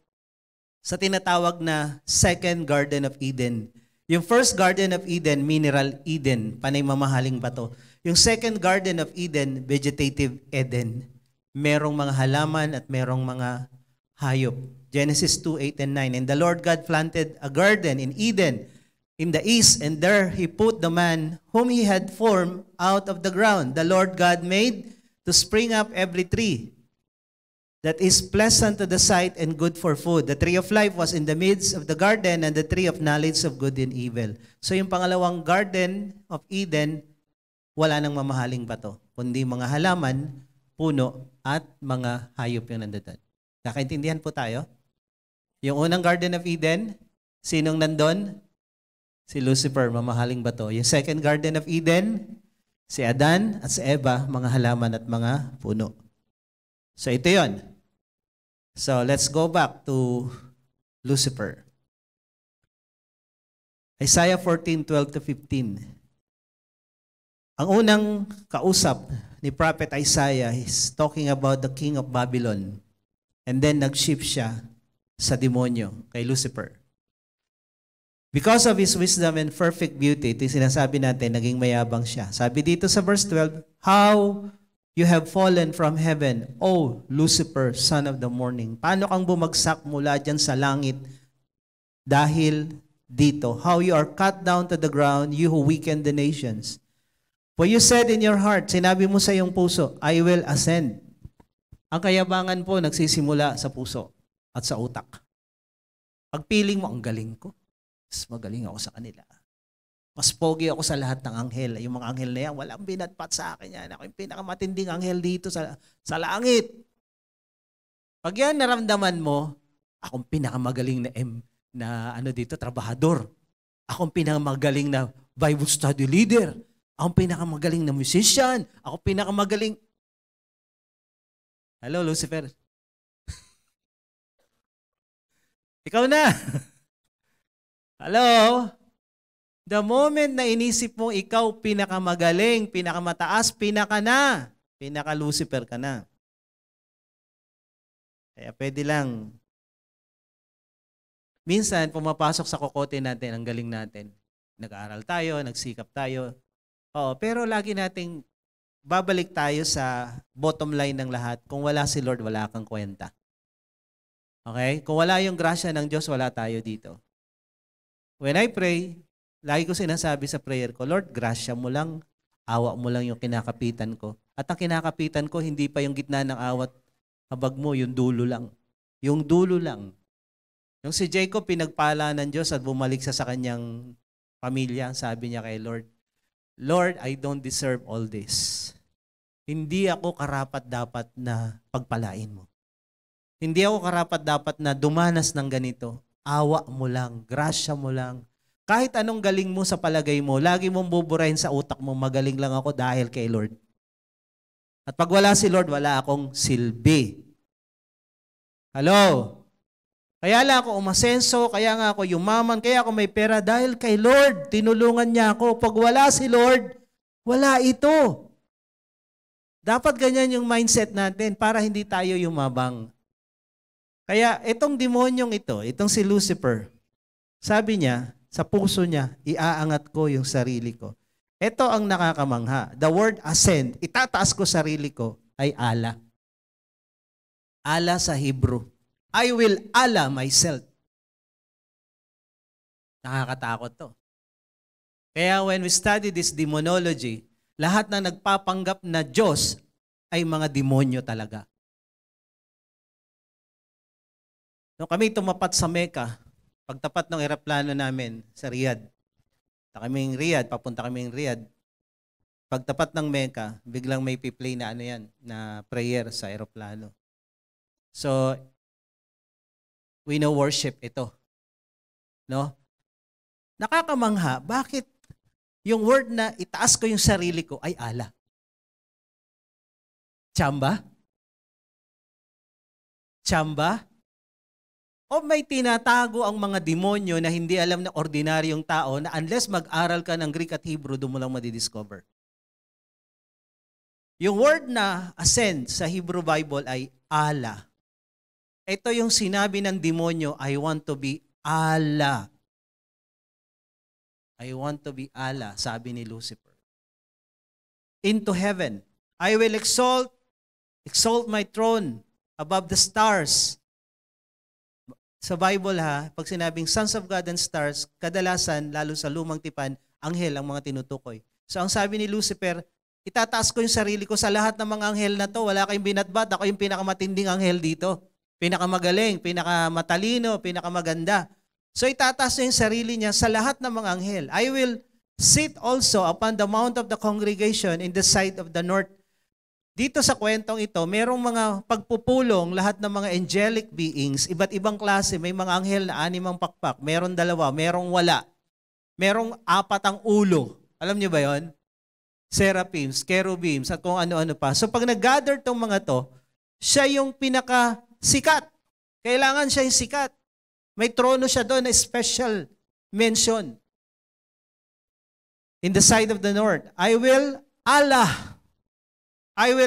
S1: sa tinatawag na second Garden of Eden. Yung first Garden of Eden, mineral Eden, panay mamahaling bato. Yung second Garden of Eden, vegetative Eden. Merong mga halaman at merong mga hayop. Genesis 2:8 and 9. And the Lord God planted a garden in Eden in the east, and there He put the man whom He had formed out of the ground. The Lord God made to spring up every tree that is pleasant to the sight and good for food. The tree of life was in the midst of the garden, and the tree of knowledge of good and evil. So yung pangalawang Garden of Eden, wala nang mamahaling bato, kundi mga halaman, puno, at mga hayop yung nandun. Nakaintindihan po tayo? Yung unang Garden of Eden, sinong nandun? Si Lucifer, mamahaling bato. Yung second Garden of Eden, si Adan at si Eva, mga halaman at mga puno. So ito yon. So let's go back to Lucifer. Isaiah 14:12-15. Ang unang kausap ni Prophet Isaiah is talking about the king of Babylon. And then nag-shift siya sa demonyo, kay Lucifer. Because of his wisdom and perfect beauty, ito yung sinasabi natin, naging mayabang siya. Sabi dito sa verse 12, how you have fallen from heaven, O Lucifer, son of the morning. Paano kang bumagsak mula dyan sa langit dahil dito? How you are cut down to the ground, you who weaken the nations. For you said in your heart, sinabi mo sa iyong puso, I will ascend. Ang kayabangan po nagsisimula sa puso at sa utak. Pagpiling mo, ang galing ko. Mas magaling ako sa kanila. Mas pogi ako sa lahat ng anghel. Yung mga anghel na yan, walang binatpat sa akin yan. Ako yung pinakamatinding anghel dito sa langit. Pag yan naramdaman mo, akong pinakamagaling na trabahador. Akong pinakamagaling na Bible study leader. Akong pinakamagaling na musician. Ako pinakamagaling. Hello, Lucifer. Ikaw na. Hello? The moment na inisip mo ikaw pinakamagaling, pinakamataas, pinaka-Lucifer ka na. Kaya pwede lang. Minsan, pumapasok sa kokote natin, ang galing natin. Nag-aaral tayo, nagsikap tayo. Oo, pero lagi nating babalik tayo sa bottom line ng lahat. Kung wala si Lord, wala kang kwenta. Okay? Kung wala yung grasya ng Diyos, wala tayo dito. When I pray, lagi ko sinasabi sa prayer ko, Lord, grasya mo lang, awa mo lang yung kinakapitan ko. At ang kinakapitan ko, hindi pa yung gitna ng awat habag mo, yung dulo lang. Yung dulo lang. Yung si Jacob, pinagpala ng Diyos at bumalik sa kanyang pamilya, sabi niya kay Lord, Lord, I don't deserve all this. Hindi ako karapat-dapat na pagpalain mo. Hindi ako karapat-dapat na dumanas ng ganito. Awa mo lang, grasya mo lang. Kahit anong galing mo sa palagay mo, lagi mong buburahin sa utak mo, magaling lang ako dahil kay Lord. At pag wala si Lord, wala akong silbi. Hello? Kaya lang ako umasenso, kaya nga ako yumaman, kaya ako may pera dahil kay Lord. Tinulungan niya ako. Pag wala si Lord, wala ito. Dapat ganyan yung mindset natin para hindi tayo yumabang. Kaya itong demonyong ito, itong si Lucifer, sabi niya, sa puso niya, iaangat ko yung sarili ko. Ito ang nakakamangha. The word ascend, itataas ko sarili ko, ay ala. Ala sa Hebrew. I will ala myself. Nakakatakot to. Kaya when we study this demonology, lahat na nagpapanggap na Diyos ay mga demonyo talaga. Nung kami tumapat sa Mecca, pagtapat ng eroplano namin sa Riyadh, papunta kaming Riyadh, pagtapat ng Mecca, biglang may piplay na ano yan, na prayer sa eroplano. So, we know worship ito. No? Nakakamangha, bakit yung word na itaas ko yung sarili ko ay ala? Chamba? Chamba? O may tinatago ang mga demonyo na hindi alam ng ordinaryong tao na unless mag-aral ka ng Greek at Hebrew, doon mo lang madidiscover. Yung word na ascend sa Hebrew Bible ay ala. Ito yung sinabi ng demonyo, I want to be ala. I want to be ala, sabi ni Lucifer. Into heaven, I will exalt my throne above the stars. Sa Bible pag sinabing sons of God and stars, kadalasan, lalo sa lumang tipan, anghel ang mga tinutukoy. So ang sabi ni Lucifer, itataas ko yung sarili ko sa lahat ng mga anghel na to. Wala kayong binatbat. Ako yung pinakamatinding anghel dito. Pinakamagaling, pinakamatalino, pinakamaganda. So itataas niya yung sarili niya sa lahat ng mga anghel. I will sit also upon the mount of the congregation in the side of the north. Dito sa kwentong ito, merong mga pagpupulong lahat ng mga angelic beings, iba't ibang klase. May mga anghel na 6 ang pakpak, meron 2, merong wala. Merong 4 ang ulo. Alam niyo ba yon? Seraphims, cherubims, at kung ano-ano pa. So pag nag-gather tong mga to, siya yung pinaka-sikat. Kailangan siya yung sikat. May trono siya doon na special mention. In the side of the north, I will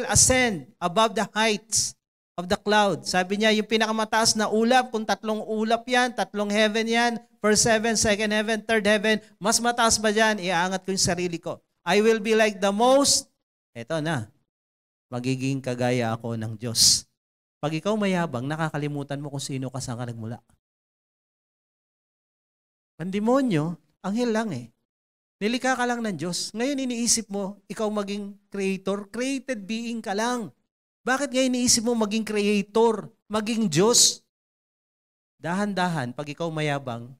S1: ascend above the heights of the cloud. Sabi niya, yung pinakamataas na ulap, kung 3 ulap yan, 3 heaven yan, first heaven, second heaven, third heaven, mas mataas ba dyan? Iaangat ko yung sarili ko. I will be like the most, eto na, magiging kagaya ako ng Diyos. Pag ikaw mayabang, nakakalimutan mo kung sino ka, saan ka nagmula. Ang demonyo, anghel lang Nilikha ka lang ng Diyos. Ngayon iniisip mo, ikaw maging creator, created being ka lang. Bakit ngayon iniisip mo maging creator, maging Diyos? Dahan-dahan, pag ikaw mayabang,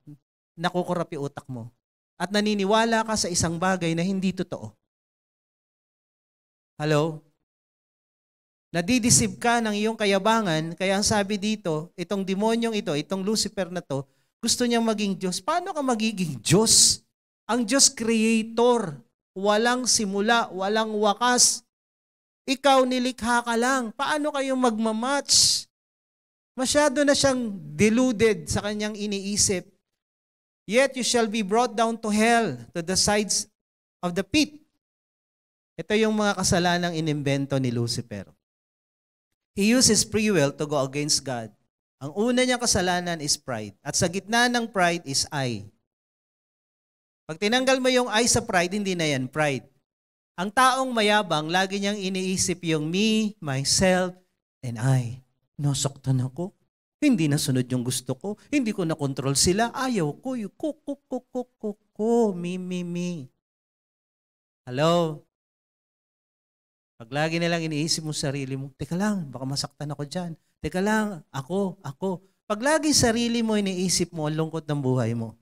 S1: nakukurap yung utak mo. At naniniwala ka sa isang bagay na hindi totoo. Hello? Nadidisib ka ng iyong kayabangan, kaya ang sabi dito, itong demonyong ito, itong Lucifer na to, gusto niyang maging Diyos. Paano ka magiging Diyos? Ang Diyos creator, walang simula, walang wakas. Ikaw nilikha ka lang. Paano kayo magmamatch? Masyado na siyang deluded sa kanyang iniisip. Yet you shall be brought down to hell, to the sides of the pit. Ito yung mga kasalanang inimbento ni Lucifer. He uses free will to go against God. Ang una niyang kasalanan is pride. At sa gitna ng pride is I. Pag tinanggal mo yung I sa pride, hindi na yan pride. Ang taong mayabang, lagi niyang iniisip yung me, myself, and I. Nasaktan ako. Hindi nasunod yung gusto ko. Hindi ko na-control sila. Ayaw ko. Yung me. Hello? Pag lagi nilang iniisip mo sarili mo, teka lang, baka masaktan ako dyan. Teka lang, ako. Pag lagi sarili mo iniisip mo, ang lungkot ng buhay mo.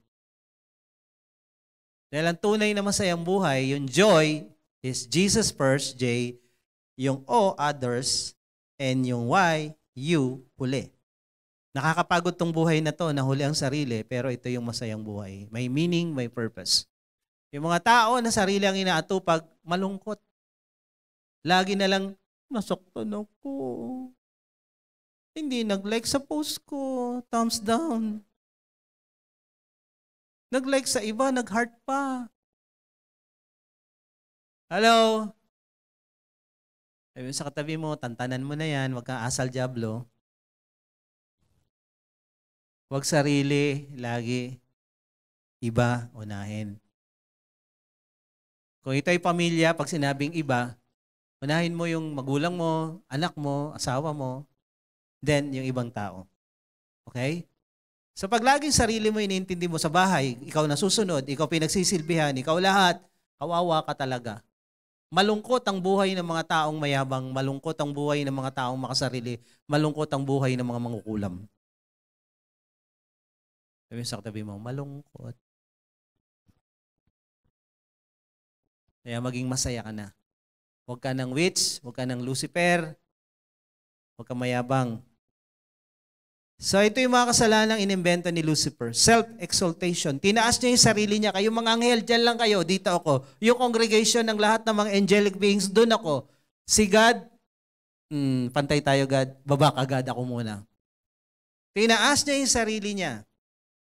S1: Dahil ang tunay na masayang buhay, yung joy is Jesus first, J, yung O, others, and yung Y, you, huli. Nakakapagod tong buhay na to, nahuli ang sarili, pero ito yung masayang buhay. May meaning, may purpose. Yung mga tao na sarili ang inaatupag, malungkot. Lagi na lang, nasaktan ako. Hindi nag-like sa post ko, thumbs down. Nag-like sa iba, nag-heart pa. Hello? Sabi sa katabi mo, tantanan mo na yan, wag kang asal diablo. Wag sarili, lagi. Iba, unahin. Kung ito ay pamilya, pag sinabing iba, unahin mo yung magulang mo, anak mo, asawa mo, then yung ibang tao. Okay? So pag laging sarili mo iniintindi mo sa bahay, ikaw nasusunod, ikaw pinagsisilbihan, ikaw lahat, kawawa ka talaga. Malungkot ang buhay ng mga taong mayabang, malungkot ang buhay ng mga taong makasarili, malungkot ang buhay ng mga mangukulam. Sabi mo sa katabi mo, malungkot. Kaya maging masaya ka na. Huwag ka ng witch, huwag ka ng Lucifer, huwag ka mayabang. So ito yung mga kasalanang inimbento ni Lucifer. Self-exaltation. Tinaas niya yung sarili niya. Kayong mga anghel, dyan lang kayo, dito ako. Yung congregation ng lahat ng mga angelic beings, doon ako. Si God, pantay tayo God, baba ka God, ako muna. Tinaas niya yung sarili niya.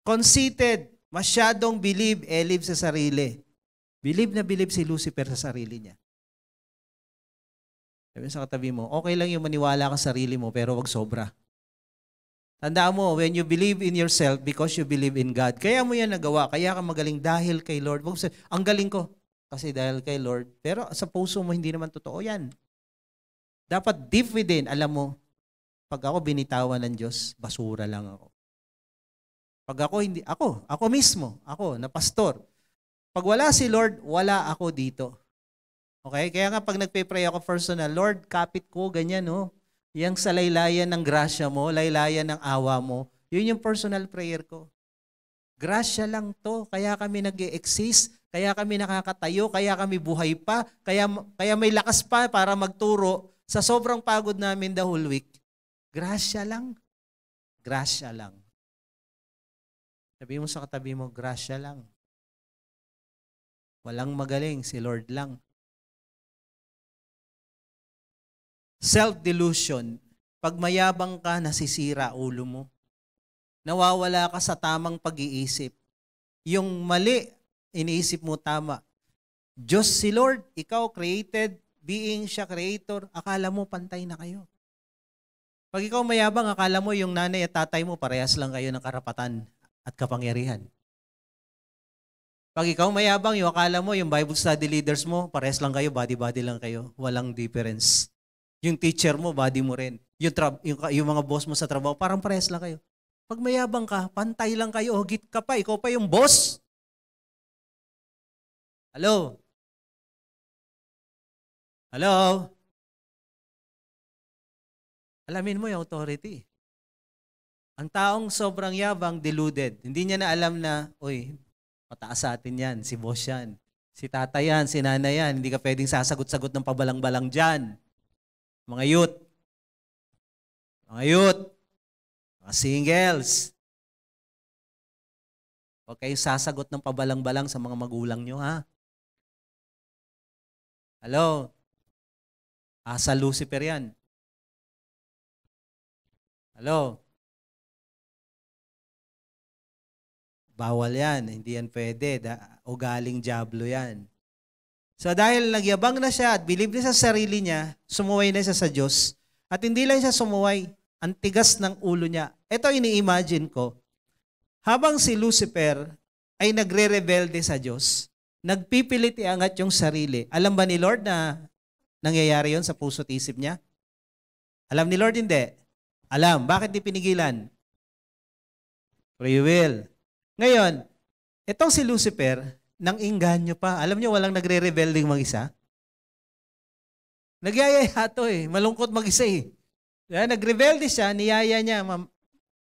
S1: Conceited, masyadong believe sa sarili. Believe na believe si Lucifer sa sarili niya. Sabi sa katabi mo, okay lang yung maniwala ka sa sarili mo, pero wag sobra. Tandaan mo, when you believe in yourself because you believe in God, kaya mo yan nagawa, kaya ka magaling dahil kay Lord. Ang galing ko, kasi dahil kay Lord. Pero sa puso mo, hindi naman totoo yan. Dapat deep within, alam mo, pag ako binitawan ng Diyos, basura lang ako. Pag ako hindi, ako mismo, ako na pastor. Pag wala si Lord, wala ako dito. Okay? Kaya nga pag nagpe-pray ako personal, Lord, kapit ko, ganyan, no? Yang sa laylayan ng grasya mo, laylayan ng awa mo, yun yung personal prayer ko. Grasya lang to, kaya kami nag-e-exist, kaya kami nakakatayo, kaya kami buhay pa, kaya may lakas pa para magturo sa sobrang pagod namin the whole week. Grasya lang. Grasya lang. Sabi mo sa katabi mo, grasya lang. Walang magaling, si Lord lang. Self-delusion. Pag mayabang ka, nasisira ulo mo. Nawawala ka sa tamang pag-iisip. Yung mali, iniisip mo tama. Diyos si Lord, ikaw created being, siya creator, akala mo pantay na kayo. Pag ikaw mayabang, akala mo yung nanay at tatay mo, parehas lang kayo ng karapatan at kapangyarihan. Pag ikaw mayabang, yung akala mo, yung Bible study leaders mo, parehas lang kayo, body-body lang kayo. Walang difference. Yung teacher mo, body mo rin. Yung mga boss mo sa trabaho, parang parehas lang kayo. Pag mayabang ka, pantay lang kayo, higit ka pa, ikaw pa yung boss. Hello? Hello? Alamin mo yung authority. Ang taong sobrang yabang, deluded. Hindi niya na alam na, uy, mataas sa atin yan, si boss yan. Si tatay yan, si nanay yan. Hindi ka pwedeng sasagot-sagot ng pabalang-balang dyan. Mga youth, mga singles, huwag kayong sasagot ng pabalang-balang sa mga magulang nyo, ha? Hello? Asa Lucifer yan. Hello? Bawal yan, hindi yan pwede. Ugaling diablo yan. So dahil nagyabang na siya at believe na sa sarili niya, sumuway na siya sa Diyos. At hindi lang siya sumuway, ang tigas ng ulo niya. Ito ini-imagine ko, habang si Lucifer ay nagre-rebelde sa Diyos, nagpipilit iangat yung sarili. Alam ba ni Lord na nangyayari yon sa puso't isip niya? Alam ni Lord hindi? Alam. Bakit di pinigilan? Free will. Ngayon, itong si Lucifer, nang inganyo pa. Alam niyo, walang nagre-rebelding mag-isa. Nagyayaya to eh. Malungkot mag-isa eh. Nagrebelde siya, niyaya niya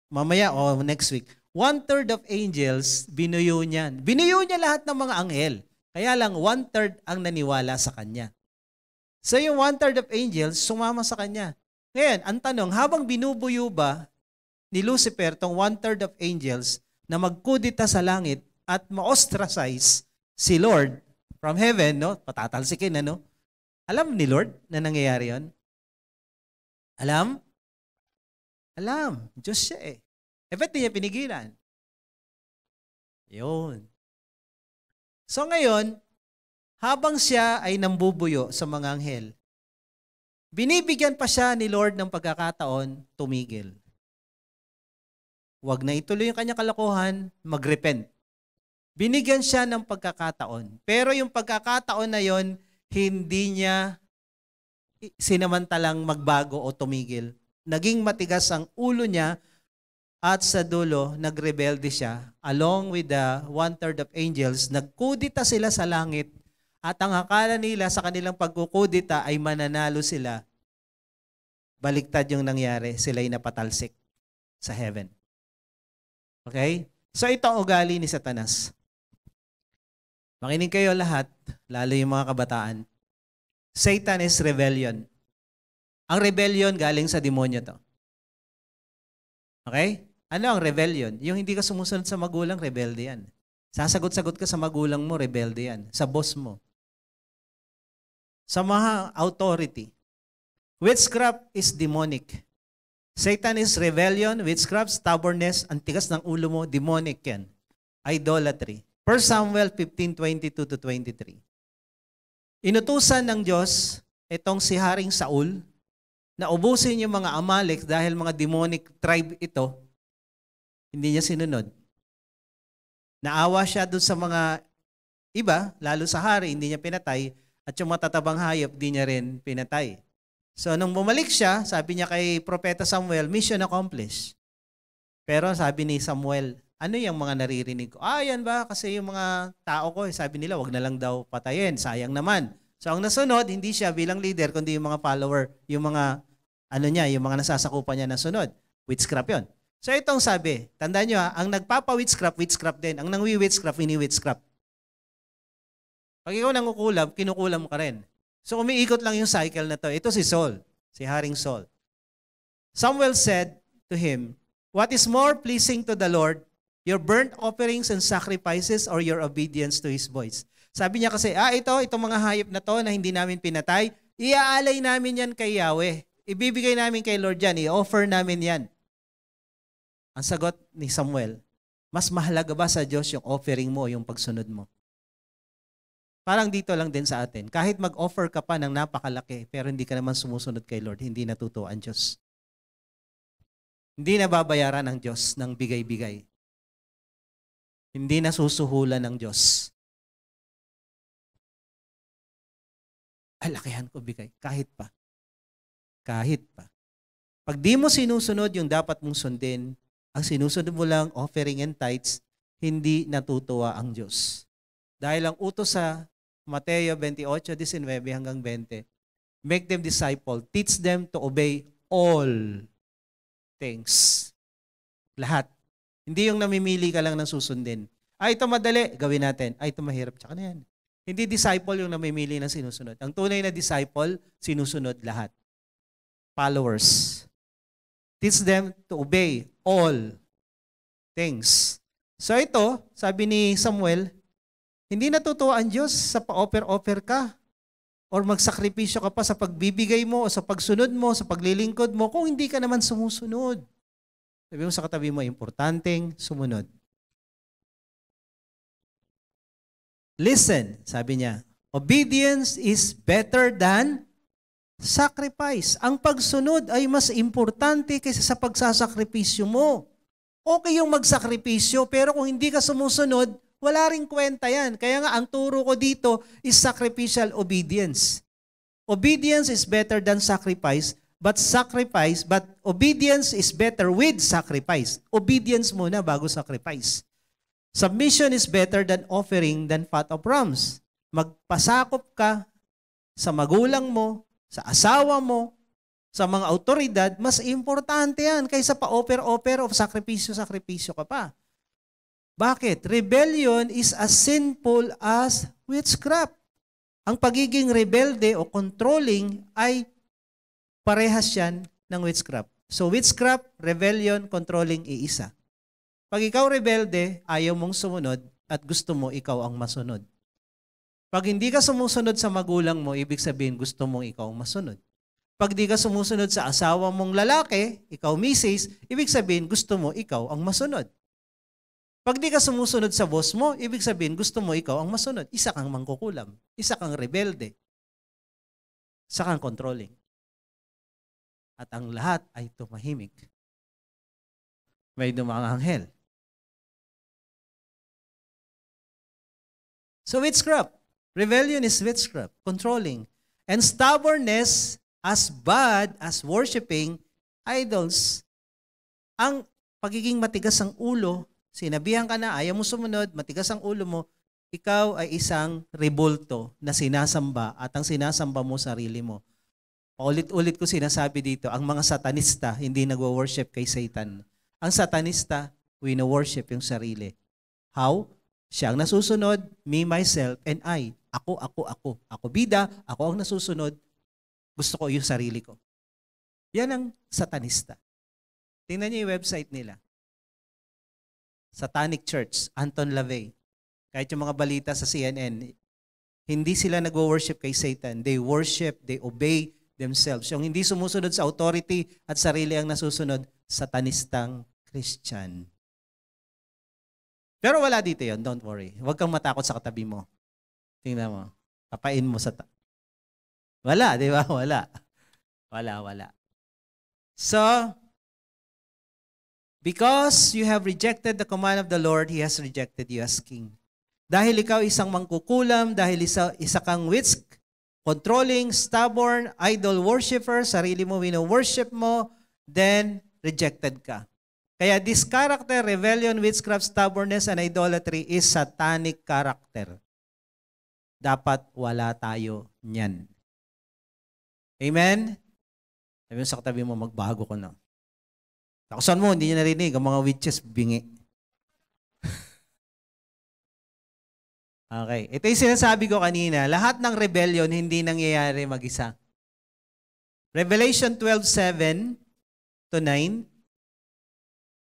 S1: mamaya o next week. 1/3 of angels, binuyo niyan. Binuyo niya lahat ng mga anghel. Kaya lang, 1/3 ang naniwala sa kanya. So yung 1/3 of angels, sumama sa kanya. Ngayon, ang tanong, habang binubuyo ba ni Lucifer tong 1/3 of angels na magkudita sa langit at ma-ostracize si Lord from heaven, no? Patatalsikin, ano? Alam ni Lord na nangyayari yon? Alam? Alam. Diyos siya eh. Ba't di niya pinigilan? Yun. So ngayon, habang siya ay nambubuyo sa mga anghel, binibigyan pa siya ni Lord ng pagkakataon tumigil. Huwag na ituloy yung kanyang kalokohan, mag-repent. Binigyan siya ng pagkakataon. Pero yung pagkakataon na yon, hindi niya sinamantalang magbago o tumigil. Naging matigas ang ulo niya at sa dulo, nagrebelde siya. Along with the 1/3 of angels, nagkudita sila sa langit at ang akala nila sa kanilang pagkukudita ay mananalo sila. Baliktad yung nangyari. Sila'y napatalsik sa heaven. Okay? So ito ang ugali ni Satanas. Makinig kayo lahat, lalo yung mga kabataan. Satan is rebellion. Ang rebellion galing sa demonyo to. Okay? Ano ang rebellion? Yung hindi ka sumusunod sa magulang, rebelde yan. Sasagot-sagot ka sa magulang mo, rebelde yan. Sa boss mo. Sa mga authority. Witchcraft is demonic. Satan is rebellion, witchcraft, stubbornness, ang tigas ng ulo mo, demonic yan. Idolatry. 1 Samuel 15:22-23. Inutusan ng Diyos itong si Haring Saul na ubusin yung mga Amalek dahil mga demonic tribe ito. Hindi niya sinunod. Naawa siya doon sa mga iba, lalo sa hari, hindi niya pinatay, at yung matatabang hayop, hindi niya rin pinatay. So, nung bumalik siya, sabi niya kay Propeta Samuel, mission accomplished. Pero sabi ni Samuel, ano yung mga naririnig ko? Yan ba? Kasi yung mga tao ko, sabi nila, wag na lang daw patayin. Sayang naman. So, ang nasunod, hindi siya bilang leader, kundi yung mga follower, yung mga, yung mga nasasakupan niya na sunod. Witchcraft yun. So, itong sabi, tandaan nyo ang nagpapa-witchcraft, witchcraft din. Ang nangwi-witchcraft, wini-witchcraft. Pag ikaw nangukulam, kinukulam ka rin. So umiikot lang yung cycle na to. Ito si Saul, si Haring Saul. Samuel said to him, "What is more pleasing to the Lord, your burnt offerings and sacrifices or your obedience to His voice?" Sabi niya kasi, itong mga hayop na to na hindi namin pinatay, iaalay namin yan kay Yahweh. Ibibigay namin kay Lord yan, i-offer namin yan. Ang sagot ni Samuel, mas mahalaga ba sa Diyos yung offering mo o yung pagsunod mo? Parang dito lang din sa atin. Kahit mag-offer ka pa ng napakalaki, pero hindi ka naman sumusunod kay Lord, hindi natutuwa ang Diyos. Hindi nababayaran ng Diyos ng bigay-bigay. Hindi nasusuhulan ng Diyos. Lakihan ko bigay. Kahit pa. Kahit pa. Pag di mo sinusunod yung dapat mong sundin, ang sinusunod mo lang offering and tithes, hindi natutuwa ang Diyos. Dahil ang utos sa Mateo 28:19 hanggang 20. Make them disciple. Teach them to obey all things. Lahat. Hindi yung namimili ka lang ng susundin. Ito madali, gawin natin. Ito mahirap, tsaka na yan. Hindi disciple yung namimili ng sinusunod. Ang tunay na disciple, sinusunod lahat. Followers. Teach them to obey all things. So ito, sabi ni Samuel, hindi natutuwa ang Diyos sa pa-offer-offer ka or magsakripisyo ka pa sa pagbibigay mo o sa pagsunod mo, sa paglilingkod mo kung hindi ka naman sumusunod. Sabi mo sa katabi mo, importanteng sumunod. Listen, sabi niya, obedience is better than sacrifice. Ang pagsunod ay mas importante kaysa sa pagsasakripisyo mo. Okay yung magsakripisyo, pero kung hindi ka sumusunod, wala ring kwenta yan. Kaya nga, ang turo ko dito is sacrificial obedience. Obedience is better than sacrifice, but obedience is better with sacrifice. Obedience muna bago sacrifice. Submission is better than offering than fat of rams. Magpasakop ka sa magulang mo, sa asawa mo, sa mga autoridad, mas importante yan kaysa pa-offer of sakripisyo ka pa. Bakit? Rebellion is as sinful as witchcraft. Ang pagiging rebelde o controlling ay parehas yan ng witchcraft. So witchcraft, rebellion, controlling, iisa. Pag ikaw rebelde, ayaw mong sumunod at gusto mo ikaw ang masunod. Pag hindi ka sumusunod sa magulang mo, ibig sabihin gusto mong ikaw ang masunod. Pag di ka sumusunod sa asawa mong lalaki, ikaw misis, ibig sabihin gusto mo ikaw ang masunod. Pag di ka sumusunod sa boss mo, ibig sabihin gusto mo ikaw ang masunod. Isa kang mangkukulam. Isa kang rebelde. Isa kang controlling. At ang lahat ay tumahimik. May dumaang anghel. So witchcraft. Rebellion is witchcraft. Controlling. And stubbornness as bad as worshiping idols. Ang pagiging matigas ang ulo, sinabihan ka na, ayaw mo sumunod, matigas ang ulo mo, ikaw ay isang rebulto na sinasamba at ang sinasamba mo sarili mo. Paulit-ulit ko sinasabi dito, ang mga satanista hindi nagwo-worship kay Satan. Ang satanista wino-worship yung sarili. How? Siya ang nasusunod, me, myself, and I. Ako. Ako bida, ako ang nasusunod. Gusto ko yung sarili ko. Yan ang satanista. Tingnan niyo yung website nila. Satanic Church, Anton LaVey. Kahit yung mga balita sa CNN, hindi sila nag-worship kay Satan. They worship, they obey themselves. Yung hindi sumusunod sa authority at sarili ang nasusunod, satanistang Christian. Pero wala dito yon, don't worry. Huwag kang matakot sa katabi mo. Tingnan mo. Kapain mo sa wala, di ba? Wala. So, because you have rejected the command of the Lord, He has rejected you as king. Dahil ikaw isang mangkukulam, dahil isa kang witch, controlling, stubborn, idol worshiper, sarili mo, wino-worship mo, then rejected ka. Kaya this character, rebellion, witchcraft, stubbornness, and idolatry is satanic character. Dapat wala tayo niyan. Amen? Sabi mo sa katabi mo, magbago ko na. Takusan mo, hindi niya narinig. Ang mga witches, bingi. Okay. Ito yung sinasabi ko kanina. Lahat ng rebellion, hindi nangyayari mag-isa. Revelation 12:7 to 9.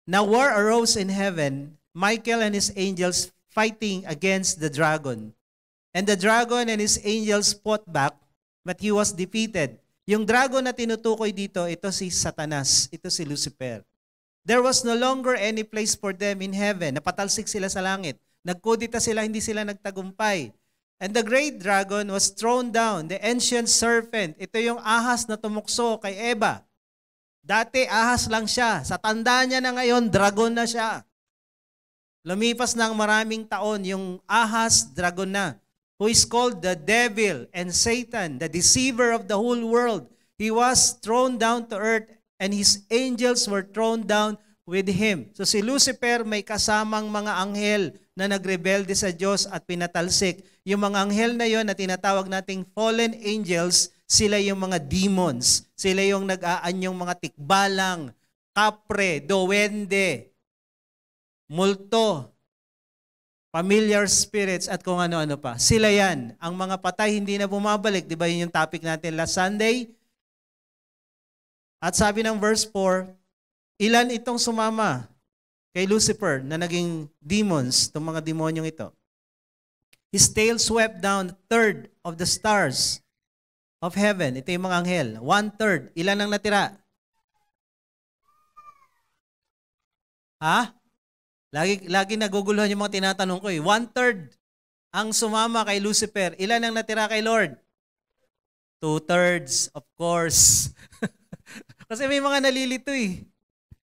S1: Now war arose in heaven, Michael and his angels fighting against the dragon. And the dragon and his angels fought back, but he was defeated. Yung dragon na tinutukoy dito, ito si Satanas, ito si Lucifer. There was no longer any place for them in heaven. Napatalsik sila sa langit. Nagkudita sila, hindi sila nagtagumpay. And the great dragon was thrown down, the ancient serpent. Ito yung ahas na tumukso kay Eva. Dati ahas lang siya. Sa tanda niya na ngayon, dragon na siya. Lumipas ng maraming taon, yung ahas, dragon na. Who is called the devil and Satan, the deceiver of the whole world. He was thrown down to earth and his angels were thrown down with him. So si Lucifer may kasamang mga anghel na nagrebelde sa Diyos at pinatalsik. Yung mga anghel na yon na tinatawag nating fallen angels, sila yung mga demons. Sila yung nag-aanyong mga tikbalang, kapre, duwende, multo, familiar spirits, at kung ano-ano pa. Sila yan. Ang mga patay hindi na bumabalik. Di ba yun yung topic natin last Sunday? At sabi ng verse 4, ilan itong sumama kay Lucifer na naging demons, itong mga demonyong ito? His tail swept down 1/3 of the stars of heaven. Ito yung mga anghel. 1/3. Ilan ang natira? Ha? Lagi naguguluhan yung mga tinatanong ko eh. 1/3 ang sumama kay Lucifer. Ilan ang natira kay Lord? 2/3, of course. Kasi may mga nalilito eh.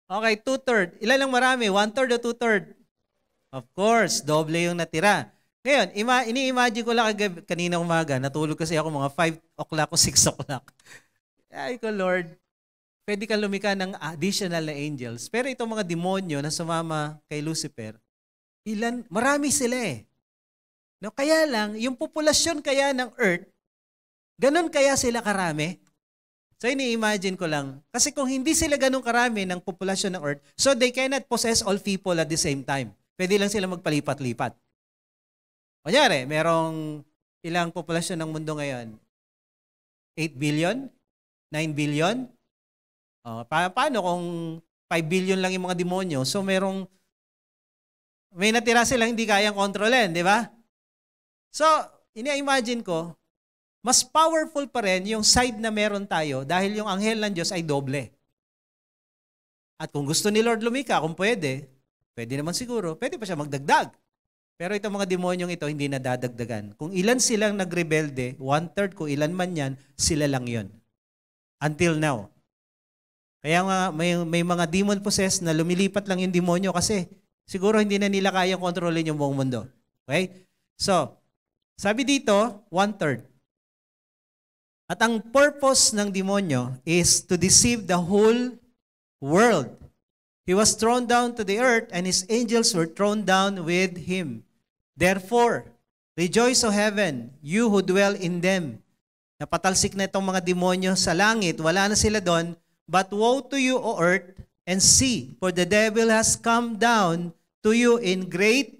S1: Okay, 2/3. Ilan ang marami? 1/3 o 2/3? Of course, doble yung natira. Ngayon, ini-imagine ko lang kanina umaga, natulog kasi ako mga 5 o'clock o 6 o'clock. Ay ko, Lord, pwede kang lumika ng additional na angels. Pero itong mga demonyo na sumama kay Lucifer, marami sila eh. No, kaya lang, yung populasyon kaya ng earth, ganun kaya sila karami? So ini-imagine ko lang, kasi kung hindi sila ganun karami ng populasyon ng earth, so they cannot possess all people at the same time. Pwede lang sila magpalipat-lipat. Kunyari, merong ilang populasyon ng mundo ngayon? 8 billion? 9 billion? Paano kung 5 billion lang yung mga demonyo? So may natira silang hindi kayang kontrolin, di ba? So, ini-imagine ko, mas powerful pa rin yung side na meron tayo dahil yung anghel ng Diyos ay doble. At kung gusto ni Lord lumika, kung pwede naman siguro, pwede pa siya magdagdag. Pero itong mga demonyong ito, hindi nadadagdagan. Kung ilan silang nagrebelde, 1/3, kung ilan man yan, sila lang yon. Until now. Kaya nga, may mga demon possessed na lumilipat lang yung demonyo kasi siguro hindi na nila kayang kontrolin yung buong mundo. Okay? So, sabi dito, 1/3. At ang purpose ng demonyo is to deceive the whole world. He was thrown down to the earth and his angels were thrown down with him. Therefore, rejoice, O heaven, you who dwell in them. Napatalsik na itong mga demonyo sa langit, wala na sila doon. But woe to you, O earth, and see, for the devil has come down to you in great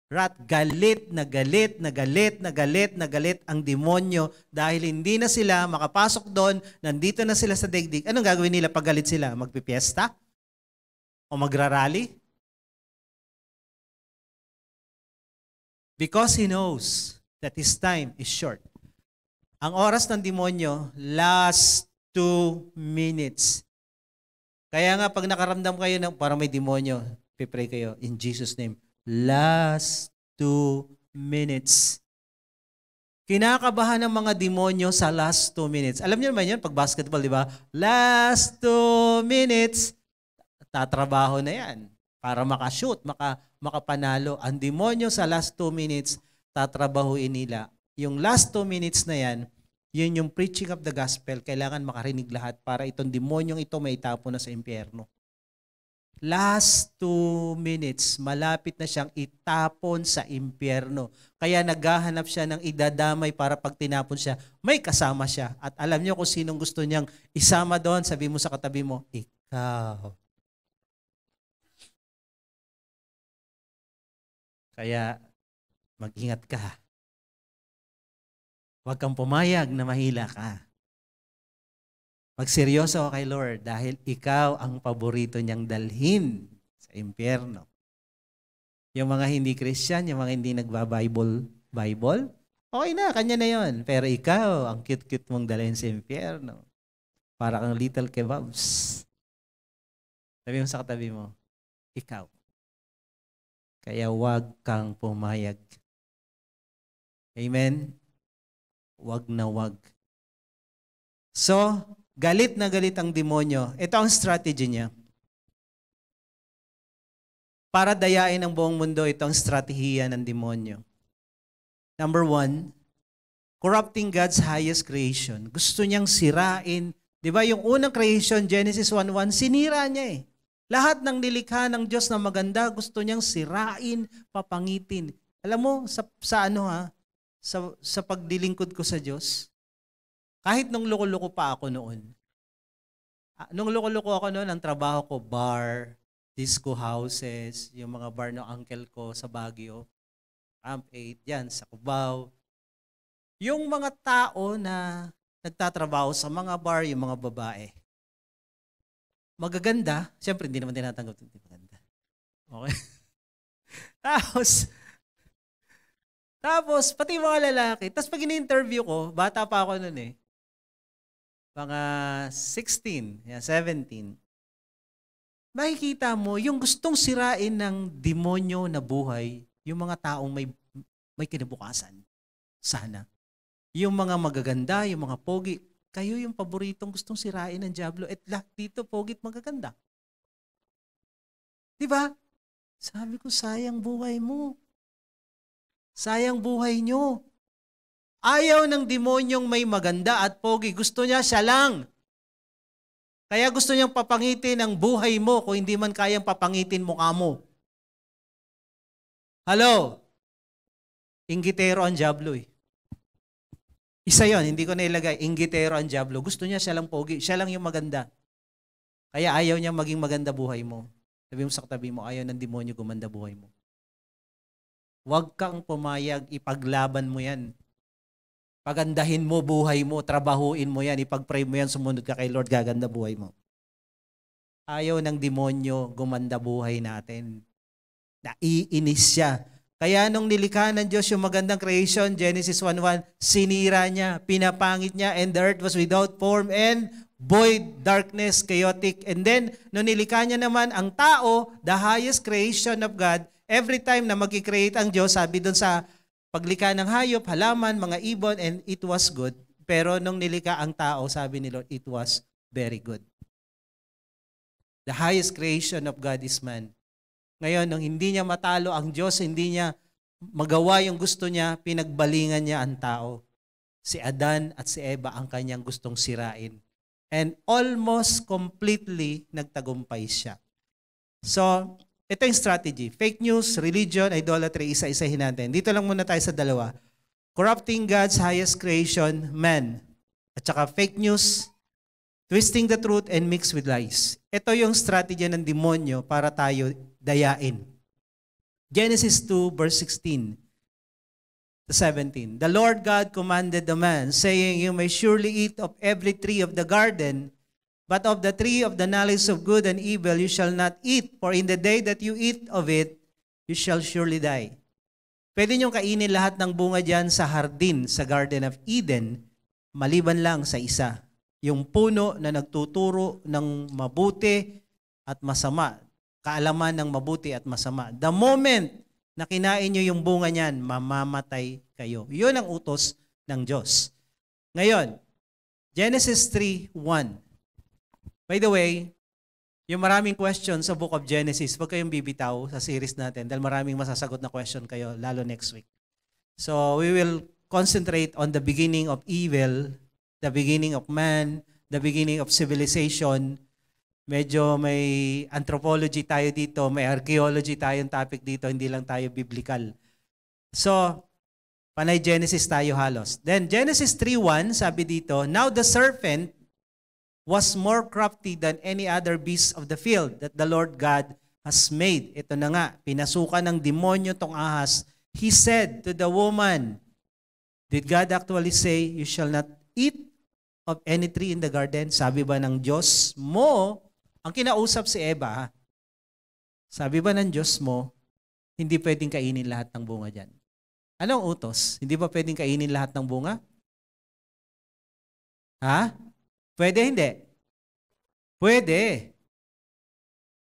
S1: wrath. Galit na galit na galit na galit na galit ang demonyo dahil hindi na sila makapasok doon, nandito na sila sa daigdig. Anong gagawin nila pag galit sila? Magpipiesta? O magrarally? Because he knows that his time is short. Ang oras ng demonyo, last 2 minutes. Kaya nga pag nakaramdam kayo ng parang may demonyo, pipray kayo in Jesus' name. Last 2 minutes. Kinakabahan ng mga demonyo sa last 2 minutes. Alam niyo naman yun, pag basketball, di ba? Last 2 minutes, tatrabaho na yan para makashoot, makapanalo. Ang demonyo sa last 2 minutes, tatrabahuin nila. Yung last 2 minutes na yan, yun yung preaching of the gospel. Kailangan makarinig lahat para itong demonyong ito may itapo na sa impyerno. Last 2 minutes, malapit na siyang itapon sa impyerno. Kaya naghahanap siya ng idadamay para pag tinapon siya, may kasama siya. At alam niyo kung sinong gusto niyang isama doon, sabi mo sa katabi mo, ikaw. Kaya mag-ingat ka. Huwag kang pumayag na mahila ka. Magseryoso ka kay Lord dahil ikaw ang paborito niyang dalhin sa impyerno. Yung mga hindi Christian, yung mga hindi nagba-Bible, okay na, kanya na yon. Pero ikaw, ang cute-cute mong dalhin sa impyerno. Para kang little kebabs. Sabi mo sa katabi mo, ikaw. Kaya huwag kang pumayag. Amen? Huwag na huwag. So, galit na galit ang demonyo. Ito ang strategy niya. Para dayain ang buong mundo, ito ang strategiya ng demonyo. Number 1, corrupting God's highest creation. Gusto niyang sirain. Di ba yung unang creation, Genesis 1:1, sinira niya eh. Lahat ng nilikha ng Diyos na maganda, gusto niyang sirain, papangitin. Alam mo, sa pagdilingkod ko sa Diyos, kahit nung loko-loko pa ako noon, ang trabaho ko, bar, disco houses, yung mga bar ng uncle ko sa Baguio, Camp 8, yan, sa Cubao. Yung mga tao na nagtatrabaho sa mga bar, yung mga babae, magaganda, siyempre hindi naman tinatanggap, hindi maganda. Okay? Tapos, pati mga lalaki. Tapos pag in-interview ko, bata pa ako noon eh. Mga 16, 17. Makikita mo, yung gustong sirain ng demonyo na buhay, yung mga taong may kinabukasan. Sana. Yung mga magaganda, yung mga pogi, kayo yung paboritong gustong sirain ng diablo. At lahat dito, pogi't magaganda. Diba? Sabi ko, sayang buhay mo. Sayang buhay nyo. Ayaw ng demonyong may maganda at pogi. Gusto niya siya lang. Kaya gusto niyang papangitin ang buhay mo kung hindi man kayang papangitin mukha mo. Hello? Inggitero ang diablo eh. Isa yon, hindi ko nailagay. Inggitero ang diablo. Gusto niya siya lang pogi. Siya lang yung maganda. Kaya ayaw niya maging maganda buhay mo. Sabi mo sa katabi mo, ayaw ng demonyo gumanda buhay mo. Huwag kang pumayag, ipaglaban mo yan. Pagandahin mo buhay mo, trabahuin mo yan, ipag-pray mo yan, sumunod ka kay Lord, gaganda buhay mo. Ayaw ng demonyo gumanda buhay natin. Naiinis siya. Kaya nung nilikha ng Diyos yung magandang creation, Genesis 1:1, sinira niya, pinapangit niya, and the earth was without form and void, darkness, chaotic. And then, nung nilikha niya naman ang tao, the highest creation of God, every time na mag-create ang Diyos, sabi doon sa paglikha ng hayop, halaman, mga ibon, and it was good. Pero nung nilikha ang tao, sabi ni Lord, it was very good. The highest creation of God is man. Ngayon, nung hindi niya matalo ang Diyos, hindi niya magawa yung gusto niya, pinagbalingan niya ang tao. Si Adan at si Eva ang kanyang gustong sirain. And almost completely nagtagumpay siya. So, ito yung strategy. Fake news, religion, idolatry, isa-isahin natin. Dito lang muna tayo sa dalawa. Corrupting God's highest creation, man. At saka fake news, Twisting the truth and mix with lies. Ito yung strategy ng demonyo para tayo dayain. Genesis 2 verse 16 to 17. The Lord God commanded the man, saying, You may surely eat of every tree of the garden, but of the tree of the knowledge of good and evil you shall not eat, for in the day that you eat of it, you shall surely die. Pwede niyong kainin lahat ng bunga dyan sa hardin, sa Garden of Eden, maliban lang sa isa. Yung puno na nagtuturo ng mabuti at masama. Kaalaman ng mabuti at masama. The moment na kinain nyo yung bunga niyan, mamamatay kayo. Yun ang utos ng Diyos. Ngayon, Genesis 3:1. By the way, yung maraming questions sa book of Genesis, huwag kayong bibitaw sa series natin dahil maraming masasagot na question kayo, lalo next week. So, we will concentrate on the beginning of evil, the beginning of man, the beginning of civilization. Medyo may anthropology tayo dito, may archaeology tayong topic dito, hindi lang tayo biblical. So, panay Genesis tayo halos. Then, Genesis 3:1, sabi dito, Now the serpent was more crafty than any other beast of the field that the Lord God has made. Ito na nga, pinasukan ng demonyo tong ahas. He said to the woman, Did God actually say, You shall not eat of any tree in the garden? Sabi ba ng Diyos mo, ang kinausap si Eva, ha? Sabi ba ng Diyos mo, hindi pwedeng kainin lahat ng bunga dyan? Anong utos? Hindi ba pwedeng kainin lahat ng bunga? Ha? Pwede, hindi? Pwede.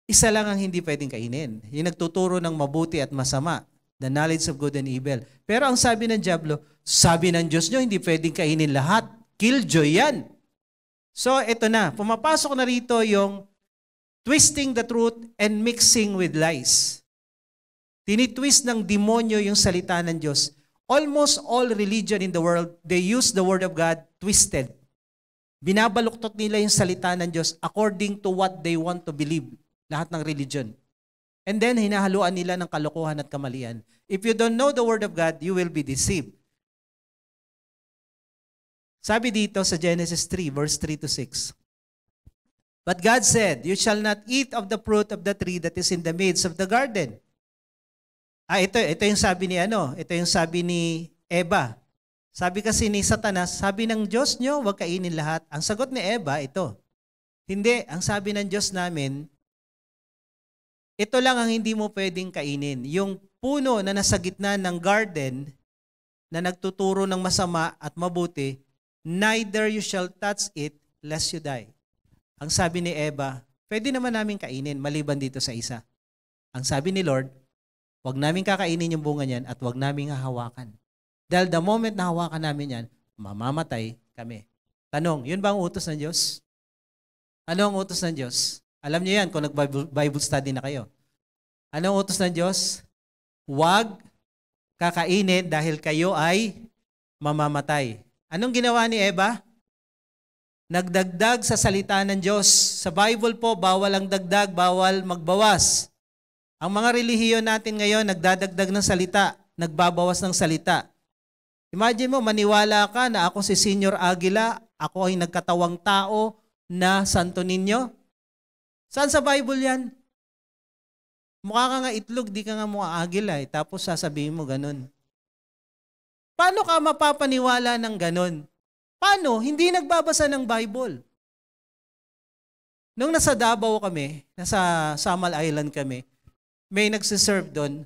S1: Isa lang ang hindi pwedeng kainin. Yung nagtuturo ng mabuti at masama. The knowledge of good and evil. Pero ang sabi ng Diablo, sabi ng Diyos nyo, hindi pwedeng kainin lahat. Killjoy yan. So, ito na. Pumapasok na rito yung twisting the truth and mixing with lies. Tinitwist ng demonyo yung salita ng Diyos. Almost all religion in the world, they use the word of God twisted. Binabaluktot nila yung salita ng Diyos according to what they want to believe. Lahat ng religion. And then, hinahaluan nila ng kalokohan at kamalian. If you don't know the word of God, you will be deceived. Sabi dito sa Genesis 3, verse 3 to 6. But God said, You shall not eat of the fruit of the tree that is in the midst of the garden. Ito yung sabi ni ito yung sabi ni Eva. Sabi kasi ni Satanas, sabi ng Diyos nyo, huwag kainin lahat. Ang sagot ni Eva, ito. Hindi, ang sabi ng Diyos namin, ito lang ang hindi mo pwedeng kainin. Yung puno na nasa gitna ng garden, na nagtuturo ng masama at mabuti, neither you shall touch it, lest you die. Ang sabi ni Eva, pwede naman namin kainin, maliban dito sa isa. Ang sabi ni Lord, huwag namin kakainin yung bunga niyan at huwag namin hahawakan. Dahil the moment na hawakan namin yan, mamamatay kami. Tanong, yun ba ang utos ng Diyos? Ano ang utos ng Diyos? Alam niyo yan kung nag-Bible study na kayo. Ano ang utos ng Diyos? Huwag kakainin dahil kayo ay mamamatay. Anong ginawa ni Eva? Nagdagdag sa salita ng Diyos. Sa Bible po, bawal ang dagdag, bawal magbawas. Ang mga relihiyon natin ngayon, nagdadagdag ng salita, nagbabawas ng salita. Imagine mo, maniwala ka na ako si Senior Aguila, ako ay nagkatawang tao na Santo Niño. Saan sa Bible yan? Mukha ka nga itlog, di ka nga mukha Aguila. Tapos sasabihin mo ganun. Paano ka mapapaniwala ng ganun? Paano? Hindi nagbabasa ng Bible. Nung nasa Davao kami, nasa Samal Island kami, may nagsiserve doon.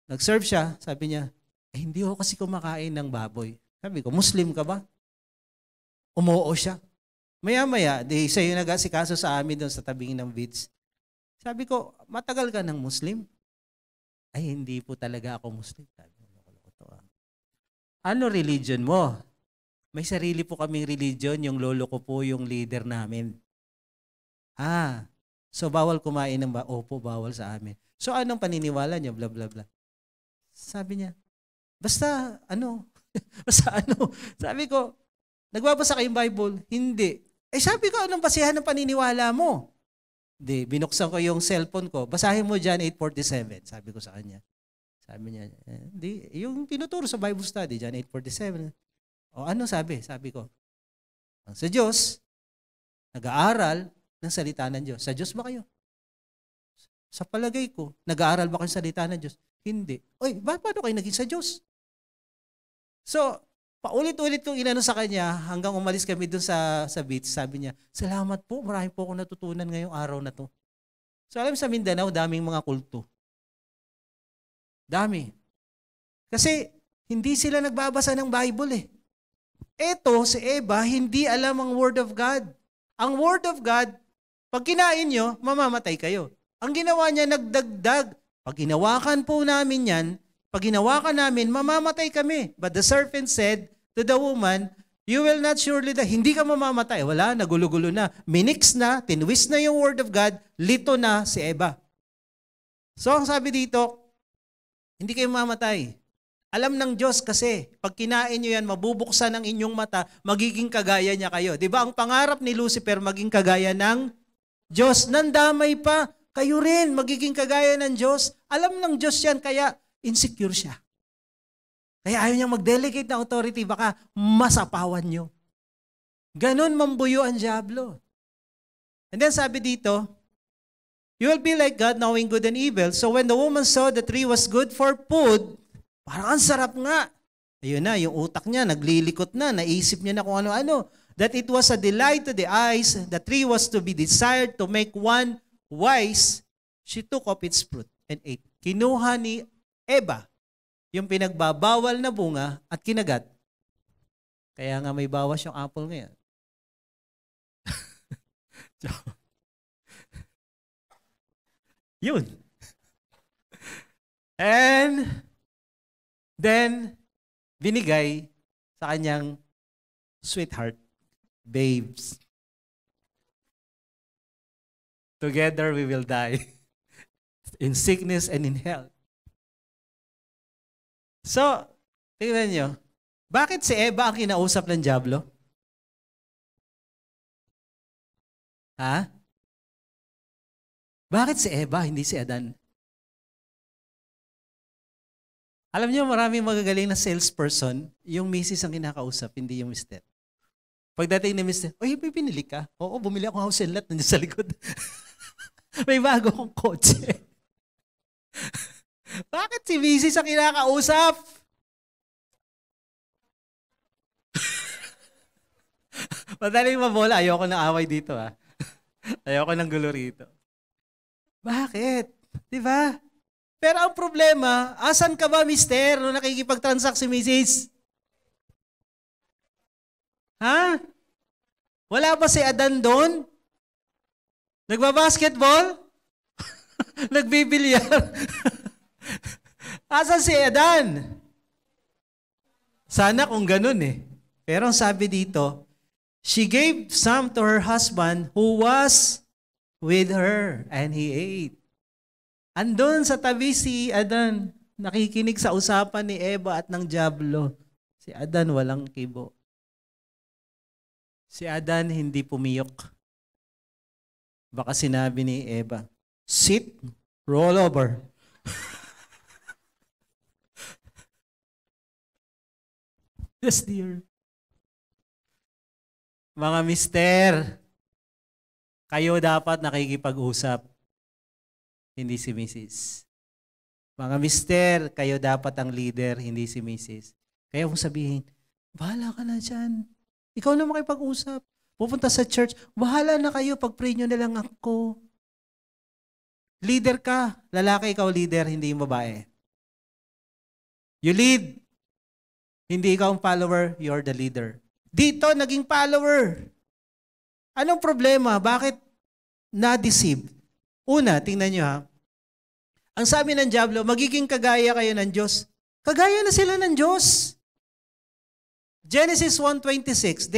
S1: Nag-serve siya, sabi niya, hindi ako kasi kumakain ng baboy. Sabi ko, Muslim ka ba? Umuo siya. Maya-maya, siya yung nag-asikaso sa amin doon sa tabing ng beach. Sabi ko, matagal ka ng Muslim? Ay, hindi po talaga ako Muslim. Sabi ko, ano religion mo? May sarili po kaming religion, yung lolo ko po yung leader namin. So bawal kumain ng Opo, bawal sa amin. So anong paniniwala niyo? Bla bla bla. Sabi niya, basta ano? Basta ano? Sabi ko, nagbabasa kayong Bible? Hindi. Sabi ko, anong basihan ng paniniwala mo? Binuksan ko yung cellphone ko. Basahin mo John 8:47. Sabi ko sa kanya. Sabi niya, yung tinuturo sa Bible study, John 8:47. O ano sabi? Sabi ko, sa Diyos, Nag-aaral ng salita ng Diyos. Sa Diyos ba kayo? Sa palagay ko, nag-aaral ba kayo ng salita ng Diyos? Hindi. Oy, paano kayo naging sa Diyos? So, paulit-ulit kong inano sa kanya hanggang umalis kami dun sa beach. Sabi niya, salamat po, marami po akong natutunan ngayong araw na to. So alam sa Mindanao, daming mga kulto. Dami. Kasi hindi sila nagbabasa ng Bible eh. Eto, si Eva, hindi alam ang Word of God. Ang Word of God, pag kinain nyo, mamamatay kayo. Ang ginawa niya, nagdagdag. Pag hinawakan po namin yan, pag hinawakan namin, mamamatay kami. But the serpent said to the woman, you will not surely die. Hindi ka mamamatay. Wala, nagulo-gulo na. Minix na, tinwist na yung Word of God, lito na si Eva. So ang sabi dito, hindi kayo mamamatay. Alam ng Diyos kasi, pag kinain nyo yan, mabubuksan ang inyong mata, magiging kagaya niya kayo. Di ba ang pangarap ni Lucifer, maging kagaya ng Diyos. Nandamay pa, kayo rin, magiging kagaya ng Diyos. Alam ng Diyos yan, kaya insecure siya. Kaya ayaw niyang mag-delegate ng authority, baka masapawan nyo. Ganon mambuyo ang diablo. And then sabi dito, you will be like God, knowing good and evil. So when the woman saw the tree was good for food, parang ang sarap nga. Ayun na, yung utak niya, naglilikot na, naisip niya na kung ano-ano. That it was a delight to the eyes, the tree was to be desired to make one wise. She took of its fruit and ate. Kinuha ni Eva yung pinagbabawal na bunga at kinagat. Kaya nga may bawas yung apple ngayon. Yun. And then, binigay sa kanyang sweetheart, babes. Together we will die in sickness and in health. So, tingnan nyo, bakit si Eva ang kinausap ng diablo? Ha? Bakit si Eva, hindi si Adan? Alam niyo, maraming magagaling na salesperson, yung misis ang kinakausap, hindi yung mister. Pagdating ni mister, oy, may pinili ka? Oo, bumili ako ng house and lot, nandiyan sa likod. May bago kong kotse. Bakit si misis ang kinakausap? Madaling mabola, ayoko ng away dito ha. Ayoko ng gulo rito. Bakit? Di ba? Pero ang problema, asan ka ba, mister, nung nakikipag-transact si Mrs.? Ha? Wala ba si Adan doon? Nagbabasketball? Nagbibilyar? Asan si Adan? Sana kung ganun eh. Pero ang sabi dito, she gave some to her husband who was with her and he ate. Andun sa tabi si Adan, nakikinig sa usapan ni Eva at ng diablo. Si Adan walang kibo. Si Adan hindi pumiyok. Baka sinabi ni Eva, sit, roll over. Yes, dear. Mga mister, kayo dapat nakikipag-usap. Hindi si Mrs. Mga mister, kayo dapat ang leader, hindi si Mrs. Kaya kung sabihin, bahala ka na dyan. Ikaw na makipag-usap. Pupunta sa church, bahala na kayo, pag-pray nyo na lang ako. Leader ka. Lalaki ikaw leader, hindi yung babae. You lead. Hindi ikaw ang follower, you're the leader. Dito, naging follower. Anong problema? Bakit na-deceive? Una, tingnan nyo ha. Ang sabi ng diablo, magiging kagaya kayo ng Diyos. Kagaya na sila ng Diyos. Genesis 1:26,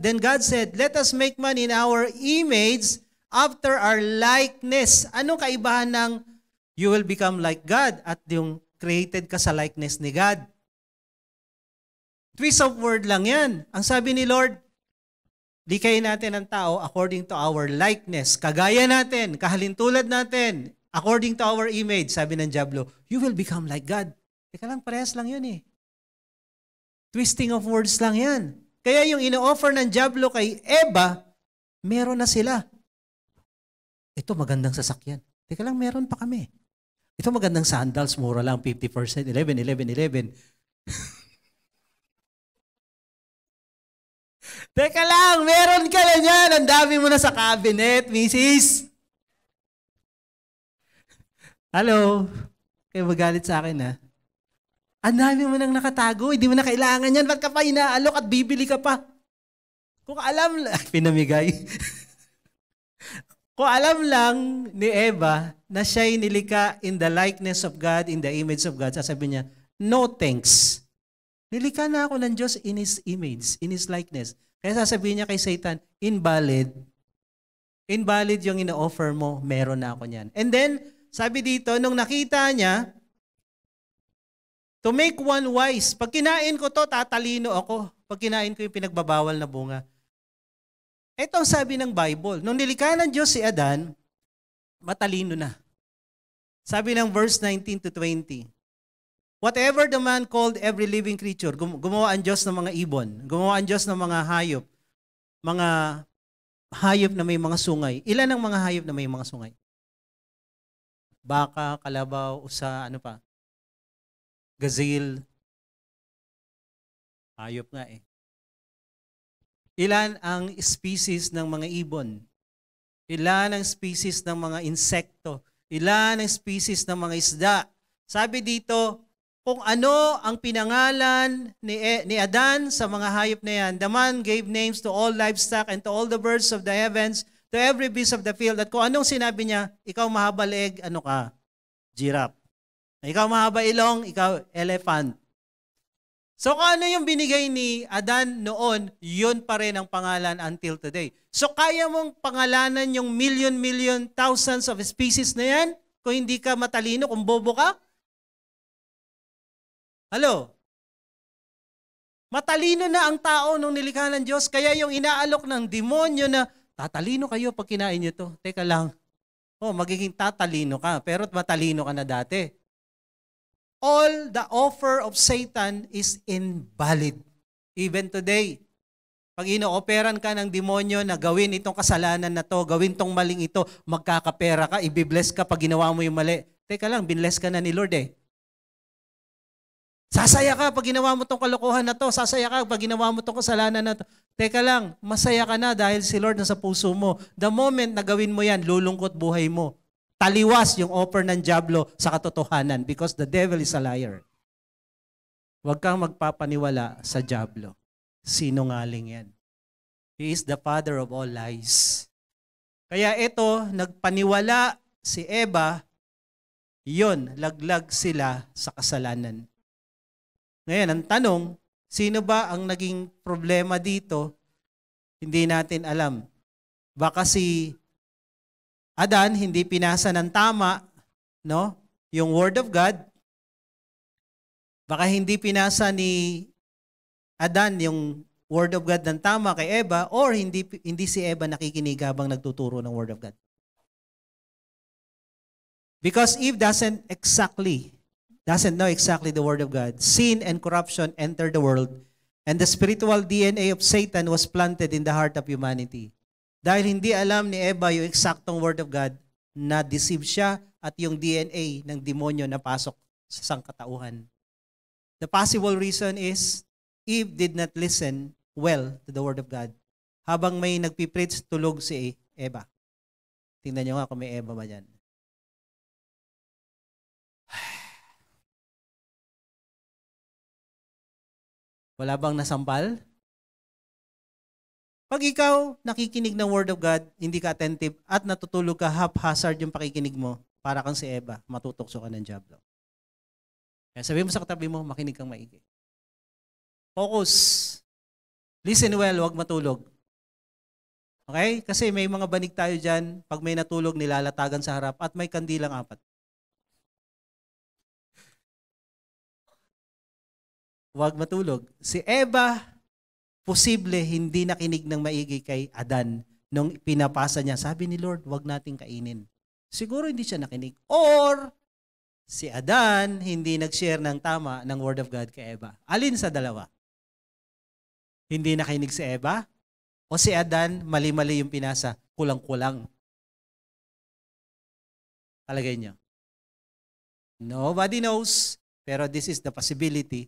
S1: then God said, let us make man in our image after our likeness. Anong kaibahan ng you will become like God at yung created ka sa likeness ni God? Twist of word lang yan. Ang sabi ni Lord, likayin natin ang tao according to our likeness. Kagaya natin, kahalintulad natin, according to our image. Sabi ng diablo, you will become like God. Teka lang, parehas lang yun eh. Twisting of words lang yan. Kaya yung ino-offer ng diablo kay Eva, Meron na sila. Ito magandang sasakyan. Teka lang, meron pa kami. Ito magandang sandals, mura lang, 50%, 11. Teka lang, meron ka na yan. Ang dami mo na sa cabinet, Mrs. Hello? Kayo magalit sa akin, ha? Ang dami mo nang nakatago, hindi mo na kailangan yan. Ba't ka pa inaalok at bibili ka pa? Kung alam lang, pinamigay. Kung alam lang ni Eva na siya'y nilikha in the likeness of God, in the image of God, sasabihin niya, no thanks. Nilikha na ako ng Diyos in His image, in His likeness. Kaya sasabihin niya kay Satan, invalid. Invalid yung ino-offer mo, meron na ako niyan. And then, sabi dito, nung nakita niya, to make one wise, pag kinain ko to, tatalino ako. Pag kinain ko yung pinagbabawal na bunga. Ito ang sabi ng Bible. Nung nilikha ng Diyos si Adan, matalino na. Sabi ng verse 19 to 20, whatever the man called every living creature, gumawa ang Diyos ng mga ibon, gumawa ang Diyos ng mga hayop na may mga sungay. Ilan ang mga hayop na may mga sungay? Baka, kalabaw, usa, ano pa? Gazelle. Hayop nga eh. Ilan ang species ng mga ibon? Ilan ang species ng mga insekto? Ilan ang species ng mga isda? Sabi dito, kung ano ang pinangalan ni Adan sa mga hayop na yan, the man gave names to all livestock and to all the birds of the heavens, to every beast of the field. At kung anong sinabi niya, ikaw mahaba leeg, ano ka? Giraffe. Ikaw mahaba ilong, ikaw elephant. So kung ano yung binigay ni Adan noon, yun pa rin ang pangalan until today. So kaya mong pangalanan yung million, thousands of species na yan kung hindi ka matalino, kung bobo ka? Hello? Matalino na ang tao nung nilikha ng Diyos, kaya yung inaalok ng demonyo na tatalino kayo pag kinain nyo to. Teka lang. Magiging tatalino ka, pero matalino ka na dati. All the offer of Satan is invalid. Even today, pag ino-operan ka ng demonyo na gawin itong kasalanan na to, gawin tong maling ito, magkakapera ka, ibibless ka pag ginawa mo yung mali. Teka lang, binless ka na ni Lord eh. Sasaya ka pag ginawa mo tong kalokohan na to, sasaya ka pag ginawa mo tong kasalanan na to. Teka lang, masaya ka na dahil si Lord nasa puso mo. The moment na gawin mo yan, lulungkot buhay mo. Taliwas yung offer ng dyablo sa katotohanan because the devil is a liar. Huwag kang magpapaniwala sa dyablo. Sinungaling yan. He is the father of all lies. Kaya ito, nagpaniwala si Eva, yon, laglag sila sa kasalanan. Ngayon, ang tanong, sino ba ang naging problema dito? Hindi natin alam. Baka si Adan hindi pinasa ng tama, no? Yung word of God. Baka hindi pinasa ni Adan yung word of God ng tama kay Eva, or hindi si Eva nakikinig habang nagtuturo ng word of God. Because Eve doesn't know exactly the word of God, sin and corruption entered the world, and the spiritual DNA of Satan was planted in the heart of humanity. Dahil hindi alam ni Eva yung eksaktong word of God, na-deceive siya at yung DNA ng demonyo na pasok sa sangkatauhan. The possible reason is Eve did not listen well to the word of God. Habang may nagpipreach, tulog si Eva. Tingnan nyo nga kung may Eva ba dyan. Wala bang nasampal? Pag ikaw nakikinig ng word of God, hindi ka attentive at natutulog ka haphazard yung pakikinig mo, para kang si Eva, matutokso ka ng dyablo. Kaya sabihin mo sa katabi mo, makinig kang maigi. Focus. Listen well, huwag matulog. Okay? Kasi may mga banig tayo dyan, pag may natulog, nilalatagan sa harap at may kandilang 4. Huwag matulog. Si Eva, posible hindi nakinig ng maigi kay Adan nung pinapasa niya. Sabi ni Lord, huwag nating kainin. Siguro hindi siya nakinig. Or si Adan hindi nag-share ng tama ng word of God kay Eva. Alin sa dalawa? Hindi nakinig si Eva O si Adan, mali-mali yung pinasa, kulang-kulang. Palagay niyo. Nobody knows, pero this is the possibility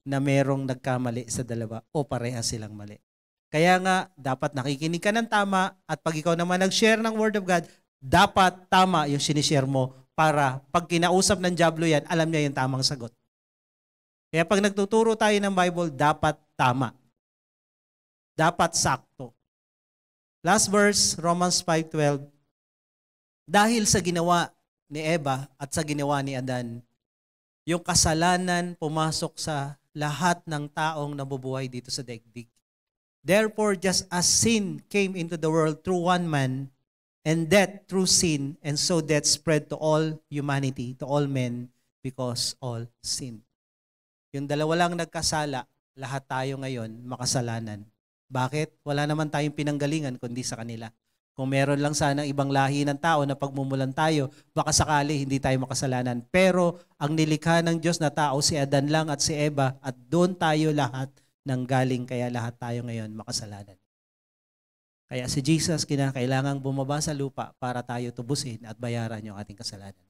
S1: na merong nagkamali sa dalawa o pareha silang mali. Kaya nga, dapat nakikinig ka ng tama at pag ikaw naman nag-share ng Word of God, dapat tama yung sinishare mo para pag kinausap ng diablo yan, alam niya yung tamang sagot. Kaya pag nagtuturo tayo ng Bible, dapat tama. Dapat sakto. Last verse, Romans 5:12. Dahil sa ginawa ni Eva at sa ginawa ni Adan, yung kasalanan pumasok sa lahat ng taong nabubuhay dito sa daigdig. Therefore, just as sin came into the world through one man, and death through sin, and so death spread to all humanity, to all men, because all sin. Yung dalawa lang nagkasala, lahat tayo ngayon makasalanan. Bakit? Wala naman tayong pinanggalingan kundi sa kanila. Kung meron lang sanang ibang lahi ng tao na pagmumulan tayo, baka sakali hindi tayo makasalanan. Pero ang nilikha ng Diyos na tao, si Adan lang at si Eva, at doon tayo lahat nang galing, kaya lahat tayo ngayon makasalanan. Kaya si Jesus kinakailangang bumaba sa lupa para tayo tubusin at bayaran yung ating kasalanan.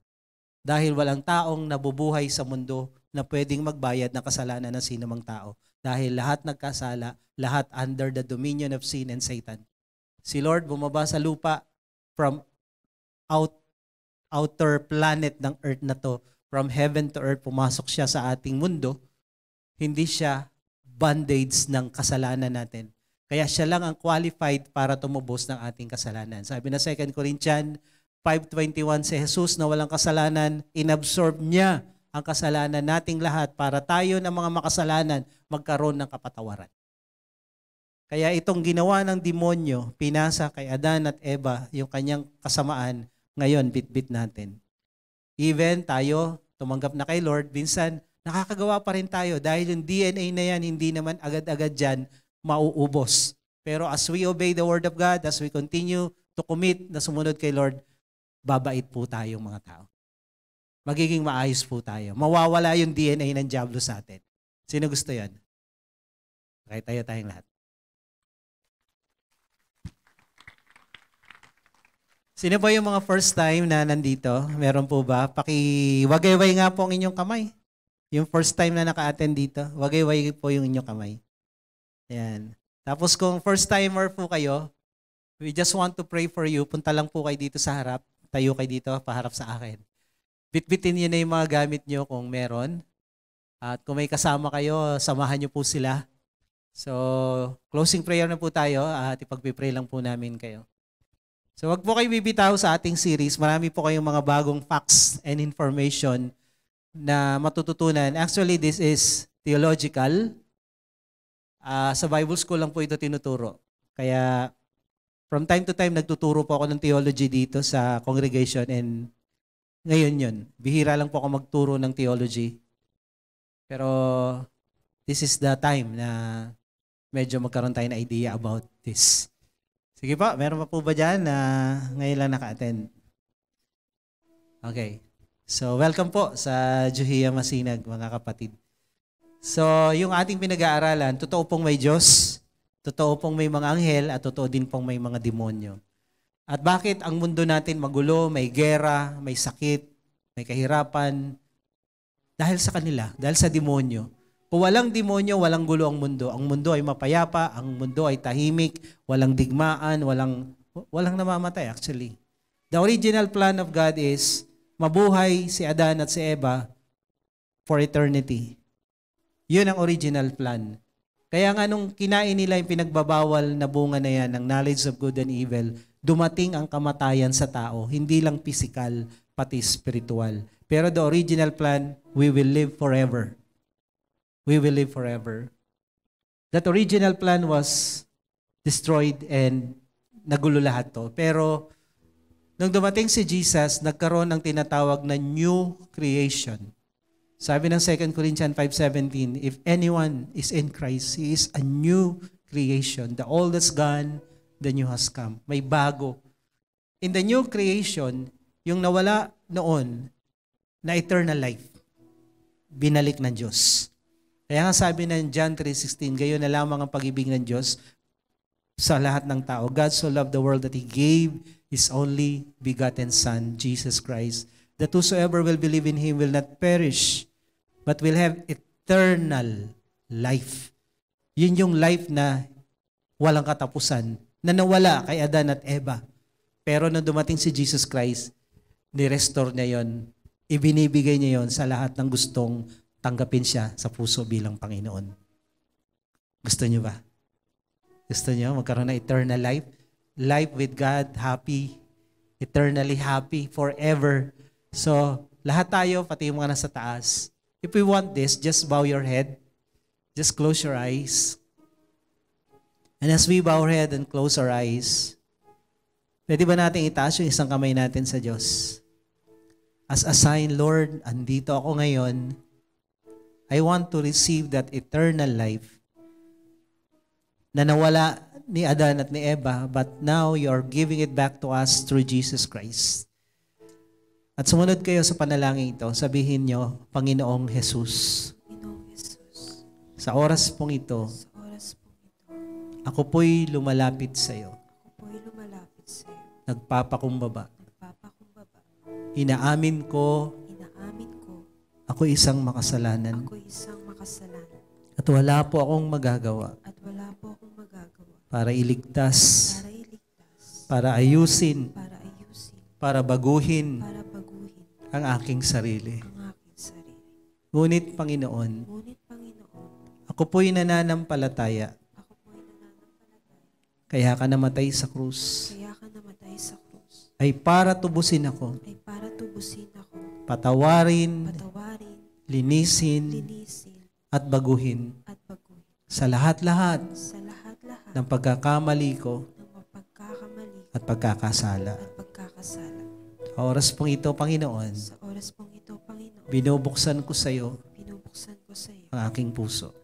S1: Dahil walang taong nabubuhay sa mundo na pwedeng magbayad ng kasalanan ng sinumang tao. Dahil lahat nagkasala, lahat under the dominion of sin and Satan. Si Lord bumaba sa lupa from outer planet ng earth na to, from heaven to earth, pumasok siya sa ating mundo. Hindi siya bondage ng kasalanan natin. Kaya siya lang ang qualified para tumubos ng ating kasalanan. Sabi na 2 Corinthians 5:21, si Jesus na walang kasalanan, inabsorb niya ang kasalanan nating lahat para tayo na mga makasalanan magkaroon ng kapatawaran. Kaya itong ginawa ng demonyo, pinasa kay Adan at Eva, yung kanyang kasamaan, ngayon bitbit natin. Even tayo, tumanggap na kay Lord, minsan nakakagawa pa rin tayo dahil yung DNA na yan, hindi naman agad-agad dyan mauubos. Pero as we obey the Word of God, as we continue to commit na sumunod kay Lord, babait po tayong mga tao. Magiging maayos po tayo. Mawawala yung DNA ng diablo sa atin. Sino gusto yan? Okay, tayo tayong lahat. Sino ba yung mga first time na nandito? Meron po ba? Pakiwagay-way nga po ang inyong kamay. Yung first time na naka-attend dito, wagay-wagay po yung inyong kamay. Ayan. Tapos kung first timer po kayo, we just want to pray for you. Punta lang po kayo dito sa harap. Tayo kayo dito, paharap sa akin. Bitbitin niyo na yung mga gamit niyo kung meron. At kung may kasama kayo, samahan niyo po sila. So, closing prayer na po tayo at ipagpipray lang po namin kayo. So, wag po kayo bibitaw sa ating series. Marami po kayong mga bagong facts and information na matututunan. Actually, this is theological. Sa Bible school lang po ito tinuturo. Kaya, from time to time, nagtuturo po ako ng theology dito sa congregation and ngayon yun. Bihira lang po ako magturo ng theology. Pero, this is the time na medyo magkaroon tayo ng idea about this. Sige po, meron pa po ba dyan na ngayon lang naka-attend? Okay. So, welcome po sa Juhia Masinag, mga kapatid. So, yung ating pinag-aaralan, totoo pong may Diyos, totoo pong may mga anghel, at totoo din pong may mga demonyo. At bakit ang mundo natin magulo, may gera, may sakit, may kahirapan? Dahil sa kanila, dahil sa demonyo. Kung walang demonyo, walang gulo ang mundo. Ang mundo ay mapayapa, ang mundo ay tahimik, walang digmaan, walang namamatay actually. The original plan of God is mabuhay si Adan at si Eva for eternity. Yun ang original plan. Kaya nga nung kinain nila yung pinagbabawal na bunga na yan, ng knowledge of good and evil, dumating ang kamatayan sa tao, hindi lang physical, pati spiritual. Pero the original plan, we will live forever. We will live forever. That original plan was destroyed and nagulo lahat to. Pero nung dumating si Jesus, nagkaroon ng tinatawag na new creation. Sabi ng 2 Corinthians 5:17, if anyone is in Christ, he is a new creation. The old is gone, the new has come. May bago. In the new creation, yung nawala noon na eternal life, binalik ng Diyos. Kaya nga sabi ng John 3:16, gayon na lamang ang pag-ibig ng Diyos sa lahat ng tao. God so loved the world that He gave His only begotten Son, Jesus Christ, that whosoever will believe in Him will not perish, but will have eternal life. Yun yung life na walang katapusan, na nawala kay Adan at Eva. Pero nung dumating si Jesus Christ, ni-restore niya yon, ibinibigay niya yon sa lahat ng gustong tanggapin siya sa puso bilang Panginoon. Gusto niyo ba? Gusto niyo magkaroon ng eternal life? Life with God, happy, eternally happy, forever. So, lahat tayo, pati yung mga nasa taas, if we want this, just bow your head. Just close your eyes. And as we bow our head and close our eyes, pwede ba natin itaas yung isang kamay natin sa Diyos? As a sign, Lord, andito ako ngayon. I want to receive that eternal life na nawala ni Adan at ni Eva, but now you're giving it back to us through Jesus Christ. At sumunod kayo sa panalangin ito, sabihin nyo, Panginoong Jesus, sa oras pong ito, ako po'y lumalapit sa iyo. Nagpapakumbaba. Inaamin ko, ako isang makasalanan. At wala po akong magagawa. Para iligtas, para ayusin, para baguhin ang aking sarili. Ngunit, Panginoon, ako po'y nananampalataya. Kaya ka namatay sa krus. Ay para tubusin ako. Patawarin, linisin, at baguhin sa lahat-lahat ng pagkakamali ko at pagkakasala. Sa oras pong ito, Panginoon, binubuksan ko sa iyo ang aking puso.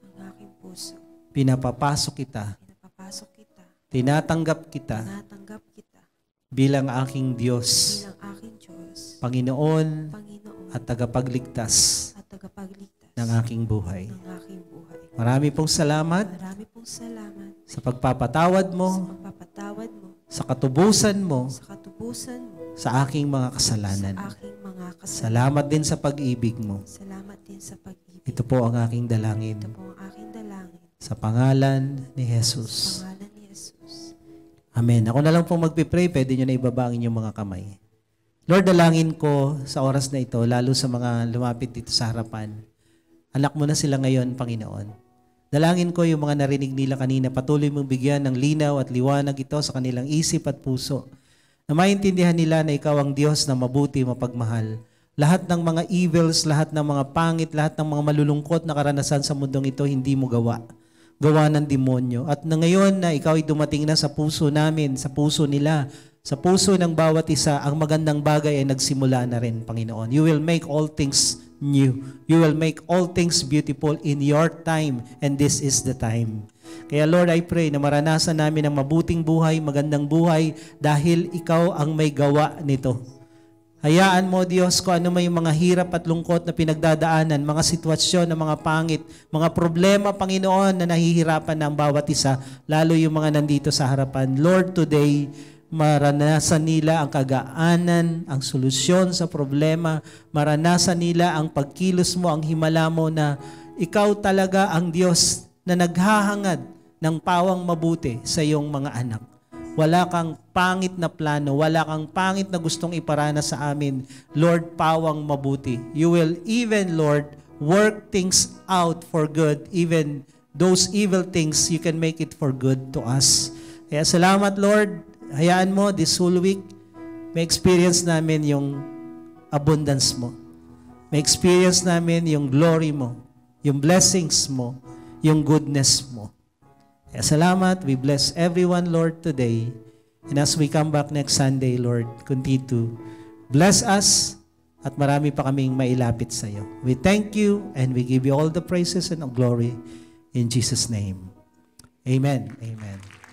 S1: Pinapapasok kita. Tinatanggap kita bilang aking Diyos, Panginoon at tagapagligtas ng aking buhay. Marami pong salamat sa pagpapatawad mo, sa katubusan mo sa aking mga kasalanan. Salamat din sa pag-ibig mo. Ito po ang aking dalangin. Sa pangalan ni Jesus. Amen. Ako na lang pong magpipray, pwede nyo na ibaba ang inyong mga kamay. Lord, dalangin ko sa oras na ito, lalo sa mga lumapit dito sa harapan. Anak mo na sila ngayon, Panginoon. Dalangin ko yung mga narinig nila kanina, patuloy mong bigyan ng linaw at liwanag ito sa kanilang isip at puso. Na maintindihan nila na ikaw ang Diyos na mabuti, mapagmahal. Lahat ng mga evils, lahat ng mga pangit, lahat ng mga malulungkot na karanasan sa mundong ito, hindi mo gawa. Gawa ng demonyo. At na ngayon na ikaw ay dumating na sa puso namin, sa puso nila, sa puso ng bawat isa, ang magandang bagay ay nagsimula na rin, Panginoon. You will make all things new. You will make all things beautiful in your time, and this is the time. Kaya Lord, I pray na maranasan namin ang mabuting buhay, magandang buhay, dahil ikaw ang may gawa nito. Hayaan mo, Diyos, kung ano may mga hirap at lungkot na pinagdadaanan, mga sitwasyon na mga pangit, mga problema, Panginoon, na nahihirapan na ang bawat isa, lalo yung mga nandito sa harapan. Lord, today, maranasan nila ang kagaanan, ang solusyon sa problema, maranasan nila ang pagkilos mo, ang himala mo na ikaw talaga ang Diyos na naghahangad ng pawang mabuti sa iyong mga anak. Wala kang pangit na plano, wala kang pangit na gustong iparana sa amin. Lord, pawang mabuti. You will even, Lord, work things out for good. Even those evil things, you can make it for good to us. Kaya salamat, Lord. Hayaan mo, this whole week, may experience namin yung abundance mo. May experience namin yung glory mo, yung blessings mo, yung goodness mo. Kaya salamat. We bless everyone, Lord, today. And as we come back next Sunday, Lord, continue to bless us at marami pa kaming mailapit sa iyo. We thank you and we give you all the praises and glory in Jesus' name. Amen. Amen.